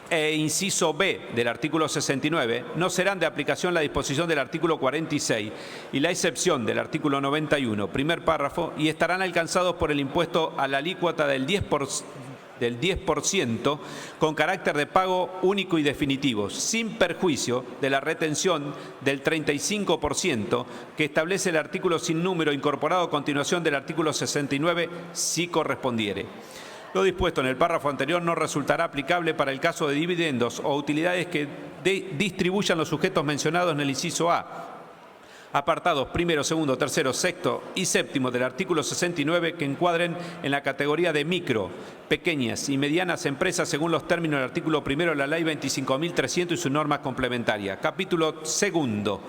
e inciso B del artículo 69, no serán de aplicación la disposición del artículo 46 y la excepción del artículo 91, primer párrafo, y estarán alcanzados por el impuesto a la alícuota del 10% con carácter de pago único y definitivo, sin perjuicio de la retención del 35% que establece el artículo sin número incorporado a continuación del artículo 69, si correspondiere. Lo dispuesto en el párrafo anterior no resultará aplicable para el caso de dividendos o utilidades que distribuyan los sujetos mencionados en el inciso A, apartados primero, segundo, tercero, sexto y séptimo del artículo 69 que encuadren en la categoría de micro, pequeñas y medianas empresas según los términos del artículo primero de la Ley 25.300 y sus normas complementarias. Capítulo segundo.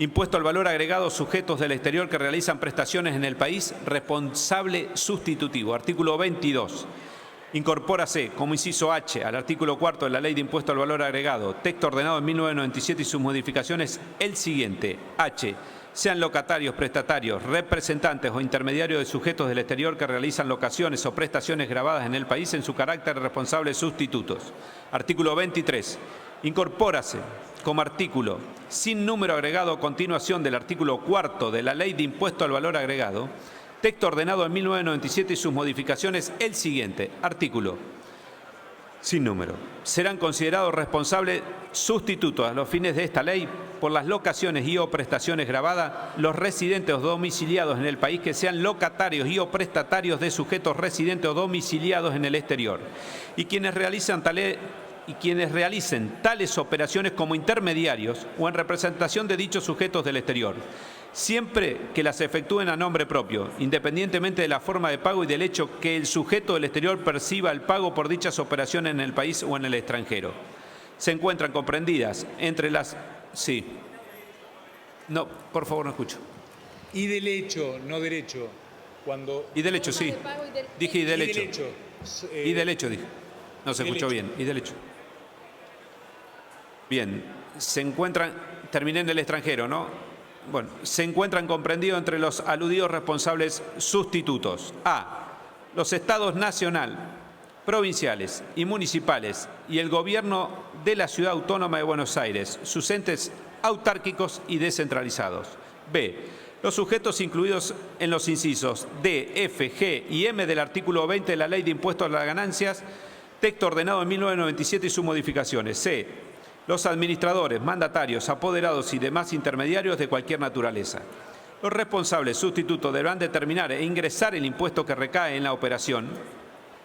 Impuesto al valor agregado sujetos del exterior que realizan prestaciones en el país, responsable sustitutivo. Artículo 22. Incorpórase como inciso H al artículo 4 de la Ley de Impuesto al Valor Agregado, texto ordenado en 1997 y sus modificaciones, el siguiente. H. Sean locatarios, prestatarios, representantes o intermediarios de sujetos del exterior que realizan locaciones o prestaciones grabadas en el país en su carácter de responsables sustitutos. Artículo 23. Incorpórase como artículo sin número agregado a continuación del artículo 4 de la Ley de Impuesto al Valor Agregado, texto ordenado en 1997 y sus modificaciones, el siguiente. Artículo sin número. Serán considerados responsables sustitutos a los fines de esta ley por las locaciones y o prestaciones grabadas los residentes o domiciliados en el país que sean locatarios y o prestatarios de sujetos residentes o domiciliados en el exterior y quienes realicen tales operaciones como intermediarios o en representación de dichos sujetos del exterior, siempre que las efectúen a nombre propio, independientemente de la forma de pago y del hecho que el sujeto del exterior perciba el pago por dichas operaciones en el país o en el extranjero. Se encuentran comprendidas entre las... Sí. No, por favor, no escucho. Y del hecho, no derecho. Cuando... Y del hecho, sí. Dije y del hecho. Y del hecho, dije. No se escuchó bien. Y del hecho. Bien. Se encuentran... Terminé en el extranjero, ¿no? bueno, se encuentran comprendidos entre los aludidos responsables sustitutos. A. Los estados nacional, provinciales y municipales y el gobierno de la Ciudad Autónoma de Buenos Aires, sus entes autárquicos y descentralizados. B. Los sujetos incluidos en los incisos D, F, G y M del artículo 20 de la Ley de Impuestos a las Ganancias, texto ordenado en 1997 y sus modificaciones. C. Los administradores, mandatarios, apoderados y demás intermediarios de cualquier naturaleza. Los responsables sustitutos deberán determinar e ingresar el impuesto que recae en la operación,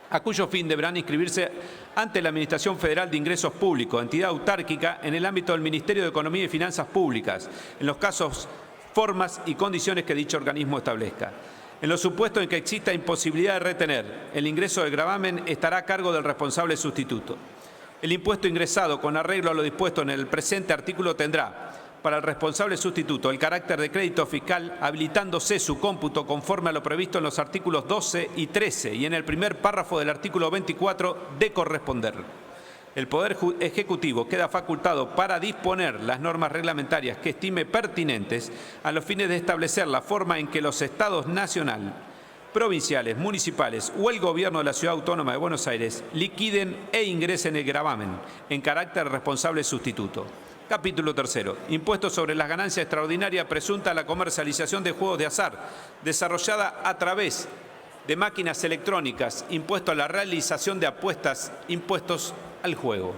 a cuyo fin deberán inscribirse ante la Administración Federal de Ingresos Públicos, entidad autárquica en el ámbito del Ministerio de Economía y Finanzas Públicas, en los casos, formas y condiciones que dicho organismo establezca. En los supuestos en que exista imposibilidad de retener el ingreso del gravamen, estará a cargo del responsable sustituto. El impuesto ingresado con arreglo a lo dispuesto en el presente artículo tendrá para el responsable sustituto el carácter de crédito fiscal, habilitándose su cómputo conforme a lo previsto en los artículos 12 y 13 y en el primer párrafo del artículo 24 de corresponder. El Poder Ejecutivo queda facultado para disponer las normas reglamentarias que estime pertinentes a los fines de establecer la forma en que los estados nacional, provinciales, municipales o el Gobierno de la Ciudad Autónoma de Buenos Aires liquiden e ingresen el gravamen en carácter de responsable sustituto. Capítulo 3. Impuestos sobre las ganancias extraordinarias presunta a la comercialización de juegos de azar, desarrollada a través de máquinas electrónicas, impuesto a la realización de apuestas, impuestos al juego.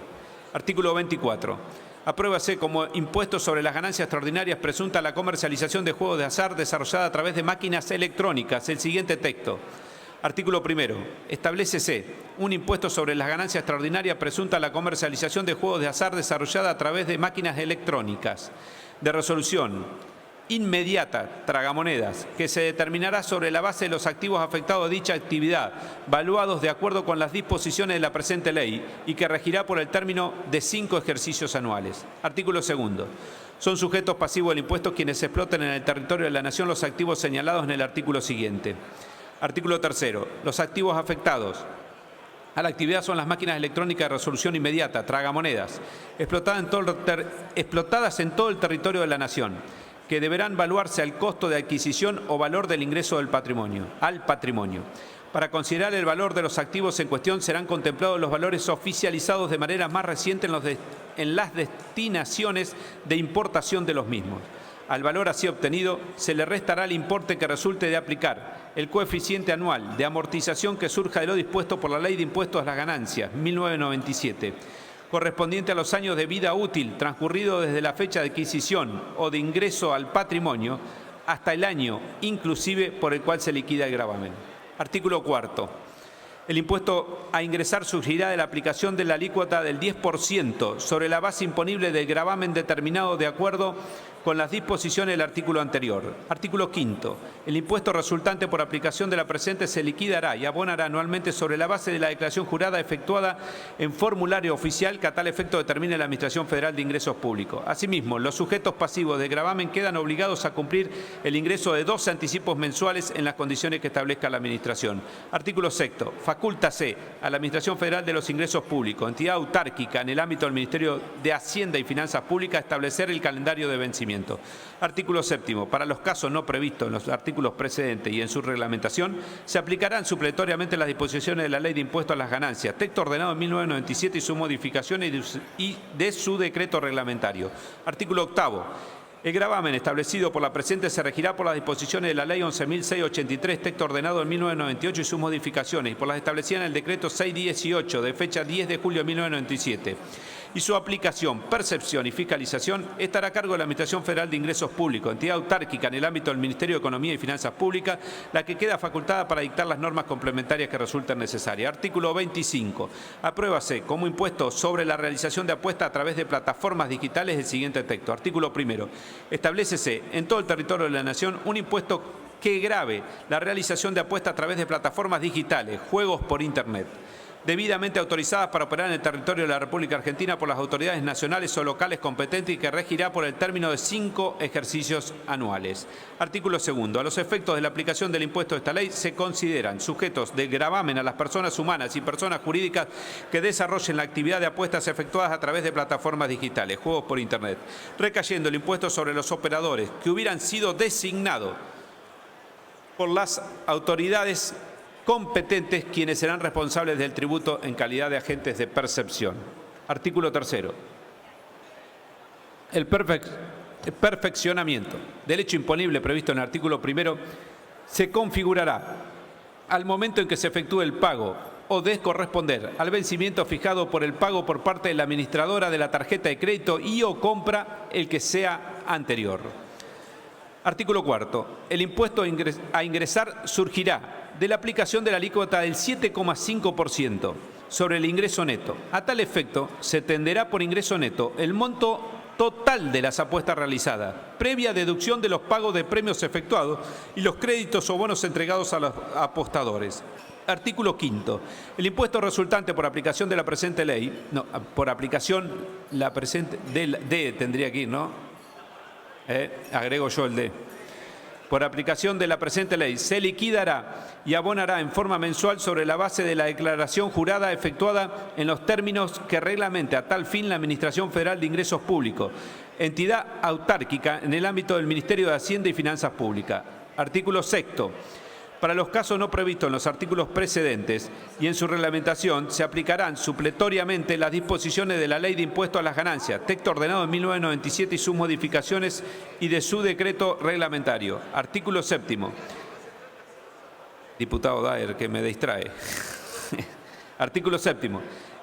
Artículo 24. Apruébase como impuesto sobre las ganancias extraordinarias presunta a la comercialización de juegos de azar desarrollada a través de máquinas electrónicas. El siguiente texto. Artículo 1. Establécese un impuesto sobre las ganancias extraordinarias presunta a la comercialización de juegos de azar desarrollada a través de máquinas electrónicas. De resolución inmediata, tragamonedas, que se determinará sobre la base de los activos afectados a dicha actividad, valuados de acuerdo con las disposiciones de la presente ley y que regirá por el término de 5 ejercicios anuales. Artículo 2. Son sujetos pasivos del impuesto quienes exploten en el territorio de la Nación los activos señalados en el artículo siguiente. Artículo 3. Los activos afectados a la actividad son las máquinas electrónicas de resolución inmediata, tragamonedas, explotadas en todo el territorio de la Nación, que deberán valuarse al costo de adquisición o valor del ingreso del patrimonio, al patrimonio. Para considerar el valor de los activos en cuestión serán contemplados los valores oficializados de manera más reciente en las destinaciones de importación de los mismos. Al valor así obtenido se le restará el importe que resulte de aplicar el coeficiente anual de amortización que surja de lo dispuesto por la Ley de Impuestos a las Ganancias, 1997, correspondiente a los años de vida útil transcurrido desde la fecha de adquisición o de ingreso al patrimonio hasta el año inclusive por el cual se liquida el gravamen. Artículo 4. El impuesto a ingresar surgirá de la aplicación de la alícuota del 10% sobre la base imponible del gravamen determinado de acuerdo con las disposiciones del artículo anterior. Artículo 5. El impuesto resultante por aplicación de la presente se liquidará y abonará anualmente sobre la base de la declaración jurada efectuada en formulario oficial que a tal efecto determine la Administración Federal de Ingresos Públicos. Asimismo, los sujetos pasivos de gravamen quedan obligados a cumplir el ingreso de 12 anticipos mensuales en las condiciones que establezca la Administración. Artículo 6. Facúltase a la Administración Federal de los Ingresos Públicos, entidad autárquica en el ámbito del Ministerio de Hacienda y Finanzas Públicas, establecer el calendario de vencimiento. Artículo 7. Para los casos no previstos en los artículos precedentes y en su reglamentación, se aplicarán supletoriamente las disposiciones de la Ley de Impuestos a las Ganancias, texto ordenado en 1997 y sus modificaciones y de su decreto reglamentario. Artículo 8. El gravamen establecido por la presente se regirá por las disposiciones de la Ley 11.683, texto ordenado en 1998 y sus modificaciones, y por las establecidas en el decreto 618 de fecha 10 de julio de 1997. Y su aplicación, percepción y fiscalización estará a cargo de la Administración Federal de Ingresos Públicos, entidad autárquica en el ámbito del Ministerio de Economía y Finanzas Públicas, la que queda facultada para dictar las normas complementarias que resulten necesarias. Artículo 25. Apruébase como impuesto sobre la realización de apuestas a través de plataformas digitales el siguiente texto. Artículo 1. Establécese en todo el territorio de la Nación un impuesto que grave la realización de apuestas a través de plataformas digitales, juegos por Internet. debidamente autorizadas para operar en el territorio de la República Argentina por las autoridades nacionales o locales competentes y que regirá por el término de 5 ejercicios anuales. Artículo 2. A los efectos de la aplicación del impuesto de esta ley se consideran sujetos de gravamen a las personas humanas y personas jurídicas que desarrollen la actividad de apuestas efectuadas a través de plataformas digitales, juegos por Internet, recayendo el impuesto sobre los operadores que hubieran sido designados por las autoridades competentes, quienes serán responsables del tributo en calidad de agentes de percepción. Artículo 3. El perfeccionamiento del hecho imponible previsto en el artículo 1 se configurará al momento en que se efectúe el pago o de corresponder al vencimiento fijado por el pago por parte de la administradora de la tarjeta de crédito y o compra el que sea anterior. Artículo 4. El impuesto a ingresar surgirá de la aplicación de la alícuota del 7,5% sobre el ingreso neto. A tal efecto, se tenderá por ingreso neto el monto total de las apuestas realizadas, previa deducción de los pagos de premios efectuados y los créditos o bonos entregados a los apostadores. Artículo 5. El impuesto resultante por aplicación de la presente ley, por aplicación la presente de tendría que ir, ¿no? Agrego yo el D. Por aplicación de la presente ley, se liquidará y abonará en forma mensual sobre la base de la declaración jurada efectuada en los términos que reglamente a tal fin la Administración Federal de Ingresos Públicos, entidad autárquica en el ámbito del Ministerio de Hacienda y Finanzas Públicas. Artículo 6. Para los casos no previstos en los artículos precedentes y en su reglamentación, se aplicarán supletoriamente las disposiciones de la Ley de Impuesto a las Ganancias, texto ordenado en 1997 y sus modificaciones y de su decreto reglamentario. Artículo 7. Diputado Daer, que me distrae. Artículo 7.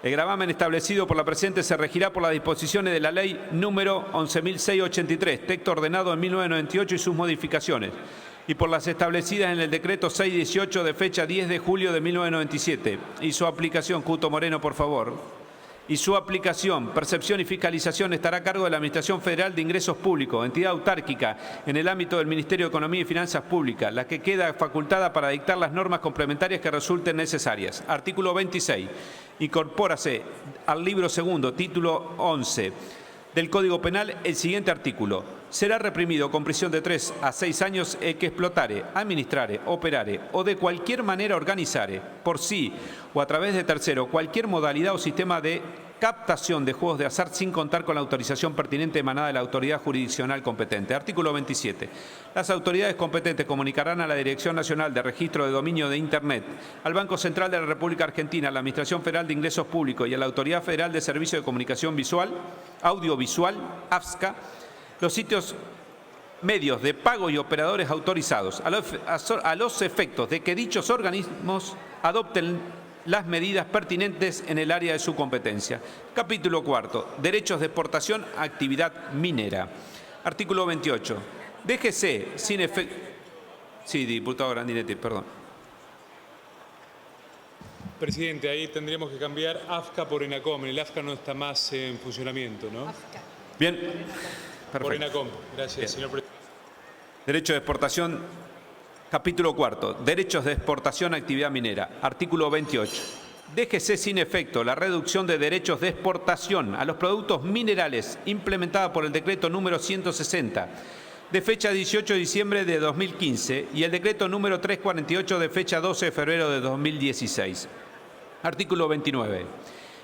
El gravamen establecido por la presente se regirá por las disposiciones de la Ley número 11.683, texto ordenado en 1998 y sus modificaciones, y por las establecidas en el decreto 618 de fecha 10 de julio de 1997. Y su aplicación, Cuto Moreno, por favor. Y su aplicación, percepción y fiscalización estará a cargo de la Administración Federal de Ingresos Públicos, entidad autárquica en el ámbito del Ministerio de Economía y Finanzas Públicas, la que queda facultada para dictar las normas complementarias que resulten necesarias. Artículo 26. Incorpórase al libro segundo, título 11 del Código Penal el siguiente artículo. Será reprimido con prisión de 3 a 6 años el que explotare, administrare, operare o de cualquier manera organizare por sí o a través de tercero cualquier modalidad o sistema de captación de juegos de azar sin contar con la autorización pertinente emanada de la autoridad jurisdiccional competente. Artículo 27. Las autoridades competentes comunicarán a la Dirección Nacional de Registro de Dominio de Internet, al Banco Central de la República Argentina, a la Administración Federal de Ingresos Públicos y a la Autoridad Federal de Servicios de Comunicación Visual, Audiovisual, AFSCA, los sitios medios de pago y operadores autorizados a los efectos de que dichos organismos adopten las medidas pertinentes en el área de su competencia. Capítulo 4. Derechos de exportación, actividad minera. Artículo 28. Déjese sin efecto... Sí, diputado Grandinetti, perdón. Presidente, ahí tendríamos que cambiar AFCA por ENACOM. El AFCA no está más en funcionamiento, ¿no? Bien. Perfecto. Por ENACOM. Gracias, bien. señor presidente. Derecho de exportación. Capítulo 4. Derechos de exportación, actividad minera. Artículo 28. Déjese sin efecto la reducción de derechos de exportación a los productos minerales implementada por el decreto número 160 de fecha 18 de diciembre de 2015 y el decreto número 348 de fecha 12 de febrero de 2016. Artículo 29.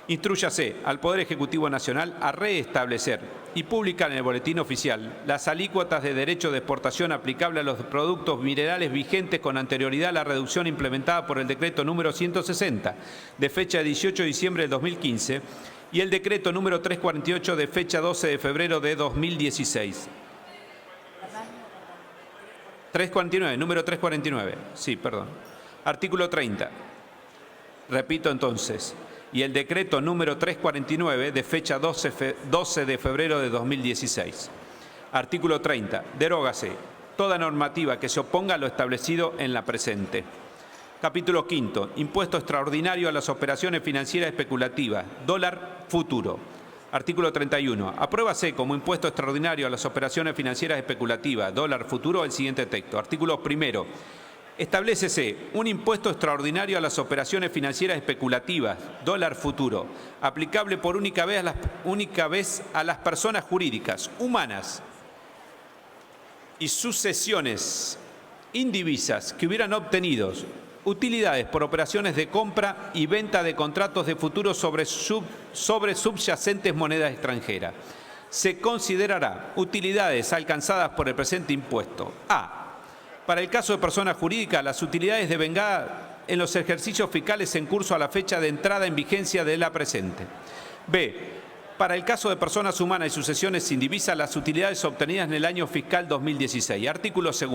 Instrúyase al Poder Ejecutivo Nacional a reestablecer y publicar en el Boletín Oficial las alícuotas de derecho de exportación aplicable a los productos minerales vigentes con anterioridad a la reducción implementada por el decreto número 160 de fecha 18 de diciembre de 2015 y el decreto número 348 de fecha 12 de febrero de 2016. 349, número 349. Sí, perdón. Artículo 30. Repito entonces. Y el decreto número 349 de fecha 12 de febrero de 2016. Artículo 30. Derógase toda normativa que se oponga a lo establecido en la presente. Capítulo 5. Impuesto extraordinario a las operaciones financieras especulativas. Dólar futuro. Artículo 31. Apruébase como impuesto extraordinario a las operaciones financieras especulativas. Dólar futuro el siguiente texto. Artículo 1. Establécese un impuesto extraordinario a las operaciones financieras especulativas, dólar futuro, aplicable por única vez a las personas jurídicas, humanas y sucesiones indivisas que hubieran obtenido utilidades por operaciones de compra y venta de contratos de futuro sobre subyacentes moneda extranjera. Se considerará utilidades alcanzadas por el presente impuesto. A. Para el caso de personas jurídicas, las utilidades devengadas en los ejercicios fiscales en curso a la fecha de entrada en vigencia de la presente. B. Para el caso de personas humanas y sucesiones indivisas, las utilidades obtenidas en el año fiscal 2016. Artículo 2.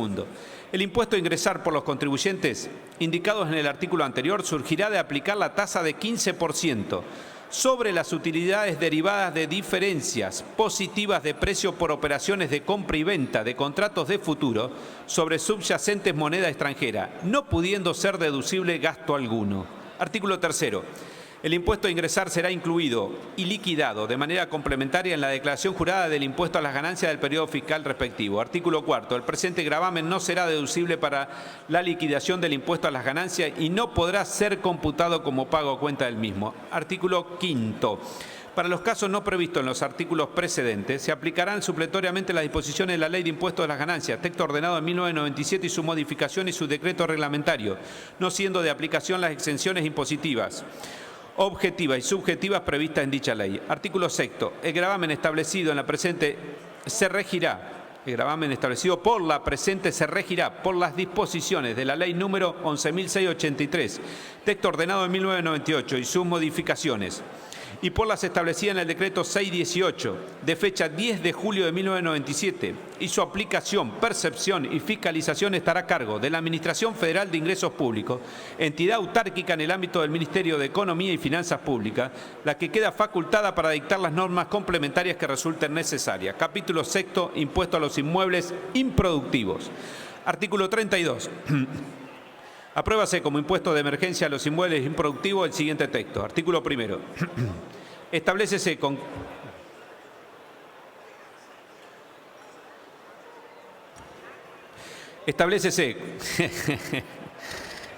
El impuesto a ingresar por los contribuyentes indicados en el artículo anterior surgirá de aplicar la tasa de 15% sobre las utilidades derivadas de diferencias positivas de precio por operaciones de compra y venta de contratos de futuro sobre subyacentes moneda extranjera, no pudiendo ser deducible gasto alguno. Artículo 3. El impuesto a ingresar será incluido y liquidado de manera complementaria en la declaración jurada del impuesto a las ganancias del periodo fiscal respectivo. Artículo 4. El presente gravamen no será deducible para la liquidación del impuesto a las ganancias y no podrá ser computado como pago a cuenta del mismo. Artículo 5. Para los casos no previstos en los artículos precedentes, se aplicarán supletoriamente las disposiciones de la Ley de Impuestos a las Ganancias, texto ordenado en 1997 y su modificación y su decreto reglamentario, no siendo de aplicación las exenciones impositivas objetivas y subjetivas previstas en dicha ley. Artículo 6. El gravamen establecido en la presente se regirá. El gravamen establecido por la presente se regirá por las disposiciones de la ley número 11.683, texto ordenado en 1998 y sus modificaciones, y por las establecidas en el decreto 618 de fecha 10 de julio de 1997 y su aplicación, percepción y fiscalización estará a cargo de la Administración Federal de Ingresos Públicos, entidad autárquica en el ámbito del Ministerio de Economía y Finanzas Públicas, la que queda facultada para dictar las normas complementarias que resulten necesarias. Capítulo 6. Impuesto a los inmuebles improductivos. Artículo 32. Apruébase como impuesto de emergencia a los inmuebles improductivos el siguiente texto. Artículo 1.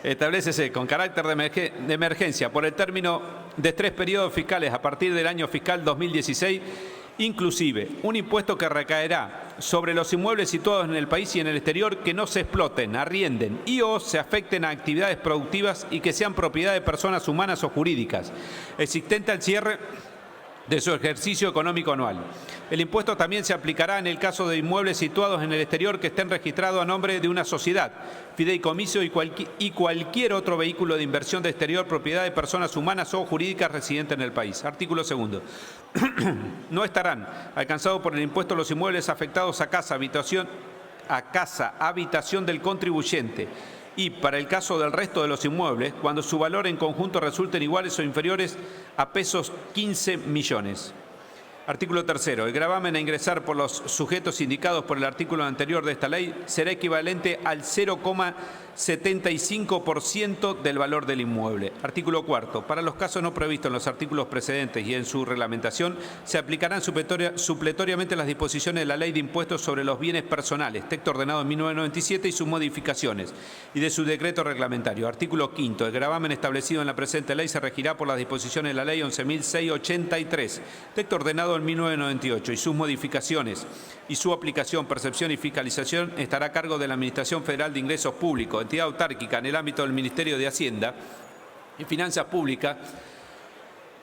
Establécese con carácter de emergencia por el término de 3 periodos fiscales a partir del año fiscal 2016, inclusive un impuesto que recaerá sobre los inmuebles situados en el país y en el exterior que no se exploten, arrienden y o se afecten a actividades productivas y que sean propiedad de personas humanas o jurídicas, existente al cierre de su ejercicio económico anual. El impuesto también se aplicará en el caso de inmuebles situados en el exterior que estén registrados a nombre de una sociedad, fideicomiso y cualquier otro vehículo de inversión de exterior propiedad de personas humanas o jurídicas residentes en el país. Artículo 2. No estarán alcanzados por el impuesto los inmuebles afectados a casa, habitación del contribuyente, y para el caso del resto de los inmuebles, cuando su valor en conjunto resulten iguales o inferiores a pesos 15 millones. Artículo 3. El gravamen a ingresar por los sujetos indicados por el artículo anterior de esta ley será equivalente al 0,75% del valor del inmueble. Artículo 4. Para los casos no previstos en los artículos precedentes y en su reglamentación, se aplicarán supletoriamente las disposiciones de la Ley de Impuestos sobre los Bienes Personales, texto ordenado en 1997 y sus modificaciones, y de su decreto reglamentario. Artículo 5. El gravamen establecido en la presente ley se regirá por las disposiciones de la Ley 11.683, texto ordenado en 1998 y sus modificaciones y su aplicación, percepción y fiscalización estará a cargo de la Administración Federal de Ingresos Públicos, entidad autárquica en el ámbito del Ministerio de Hacienda y Finanzas Públicas,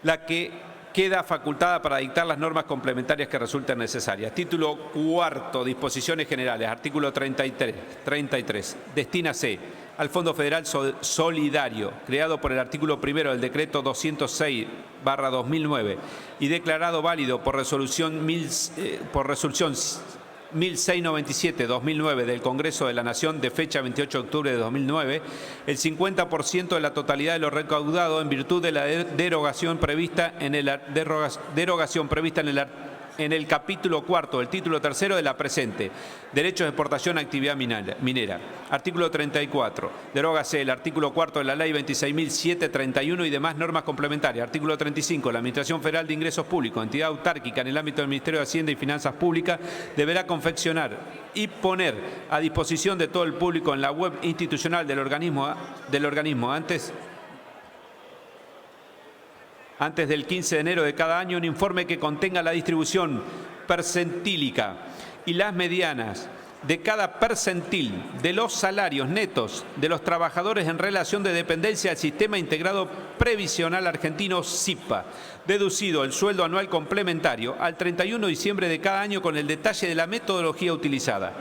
la que queda facultada para dictar las normas complementarias que resulten necesarias. Título 4. Disposiciones generales. Artículo 33. Destínase al Fondo Federal Solidario, creado por el artículo 1 del Decreto 206/2009 y declarado válido por resolución 1697/2009 del Congreso de la Nación de fecha 28 de octubre de 2009, el 50% de la totalidad de lo recaudado en virtud de la derogación prevista en el en el capítulo cuarto del título tercero de la presente, derechos de exportación a actividad minera. Artículo 34, derógase el artículo cuarto de la Ley 26.731 y demás normas complementarias. Artículo 35, la Administración Federal de Ingresos Públicos, entidad autárquica en el ámbito del Ministerio de Hacienda y Finanzas Públicas, deberá confeccionar y poner a disposición de todo el público en la web institucional del organismo antes del 15 de enero de cada año un informe que contenga la distribución percentílica y las medianas de cada percentil de los salarios netos de los trabajadores en relación de dependencia del Sistema Integrado Previsional Argentino SIPA, deducido el sueldo anual complementario al 31 de diciembre de cada año con el detalle de la metodología utilizada.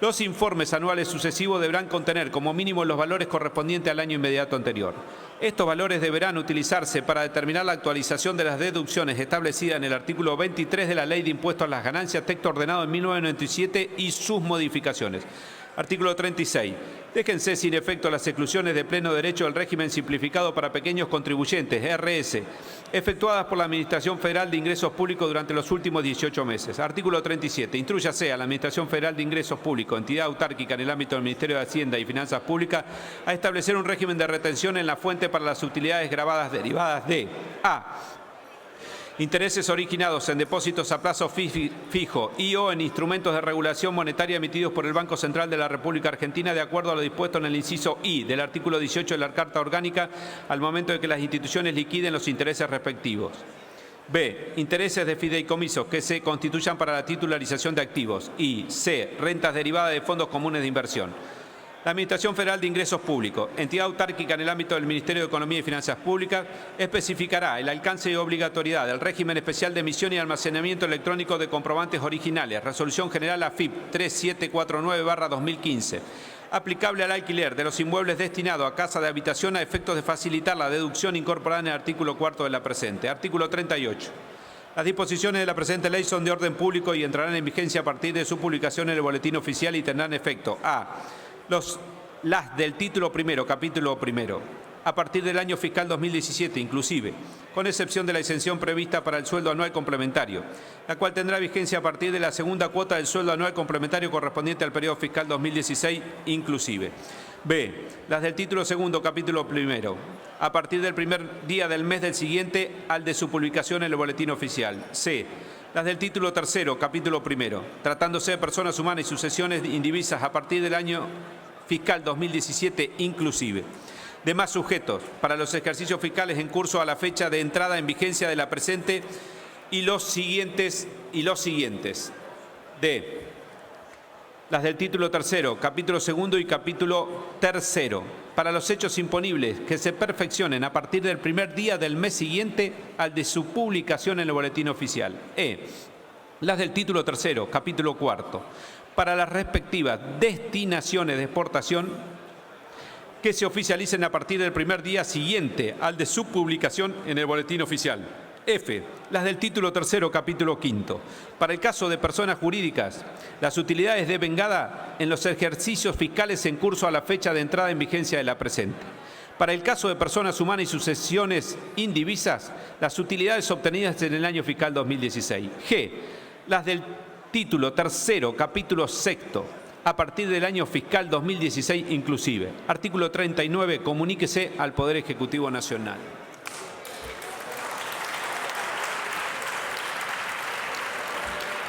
Los informes anuales sucesivos deberán contener como mínimo los valores correspondientes al año inmediato anterior. Estos valores deberán utilizarse para determinar la actualización de las deducciones establecidas en el artículo 23 de la Ley de Impuestos a las Ganancias, texto ordenado en 1997 y sus modificaciones. Artículo 36. Déjense sin efecto las exclusiones de pleno derecho del régimen simplificado para pequeños contribuyentes, RS, efectuadas por la Administración Federal de Ingresos Públicos durante los últimos 18 meses. Artículo 37. Instrúyase a la Administración Federal de Ingresos Públicos, entidad autárquica en el ámbito del Ministerio de Hacienda y Finanzas Públicas, a establecer un régimen de retención en la fuente para las utilidades grabadas derivadas de a. Intereses originados en depósitos a plazo fijo y o en instrumentos de regulación monetaria emitidos por el Banco Central de la República Argentina de acuerdo a lo dispuesto en el inciso I del artículo 18 de la Carta Orgánica al momento de que las instituciones liquiden los intereses respectivos. B. Intereses de fideicomisos que se constituyan para la titularización de activos. Y C. Rentas derivadas de fondos comunes de inversión. La Administración Federal de Ingresos Públicos, entidad autárquica en el ámbito del Ministerio de Economía y Finanzas Públicas, especificará el alcance y obligatoriedad del régimen especial de emisión y almacenamiento electrónico de comprobantes originales, Resolución General AFIP 3749/2015, aplicable al alquiler de los inmuebles destinados a casa de habitación a efectos de facilitar la deducción incorporada en el artículo cuarto de la presente. Artículo 38. Las disposiciones de la presente ley son de orden público y entrarán en vigencia a partir de su publicación en el Boletín Oficial y tendrán efecto a. Las del título primero, capítulo primero, a partir del año fiscal 2017 inclusive, con excepción de la exención prevista para el sueldo anual complementario, la cual tendrá vigencia a partir de la segunda cuota del sueldo anual complementario correspondiente al periodo fiscal 2016 inclusive. B. Las del título segundo, capítulo primero, a partir del primer día del mes del siguiente al de su publicación en el Boletín Oficial. C. Las del título tercero, capítulo primero, tratándose de personas humanas y sucesiones indivisas a partir del año fiscal 2017 inclusive. Demás sujetos para los ejercicios fiscales en curso a la fecha de entrada en vigencia de la presente y los siguientes. D. Las del título tercero, capítulo segundo y capítulo tercero, para los hechos imponibles que se perfeccionen a partir del primer día del mes siguiente al de su publicación en el Boletín Oficial. E. Las del título tercero, capítulo cuarto, para las respectivas destinaciones de exportación que se oficialicen a partir del primer día siguiente al de su publicación en el Boletín Oficial. F. Las del título tercero, capítulo quinto. Para el caso de personas jurídicas, las utilidades de vengada en los ejercicios fiscales en curso a la fecha de entrada en vigencia de la presente. Para el caso de personas humanas y sucesiones indivisas, las utilidades obtenidas en el año fiscal 2016. G. Las del título tercero, capítulo sexto, a partir del año fiscal 2016 inclusive. Artículo 39. Comuníquese al Poder Ejecutivo Nacional.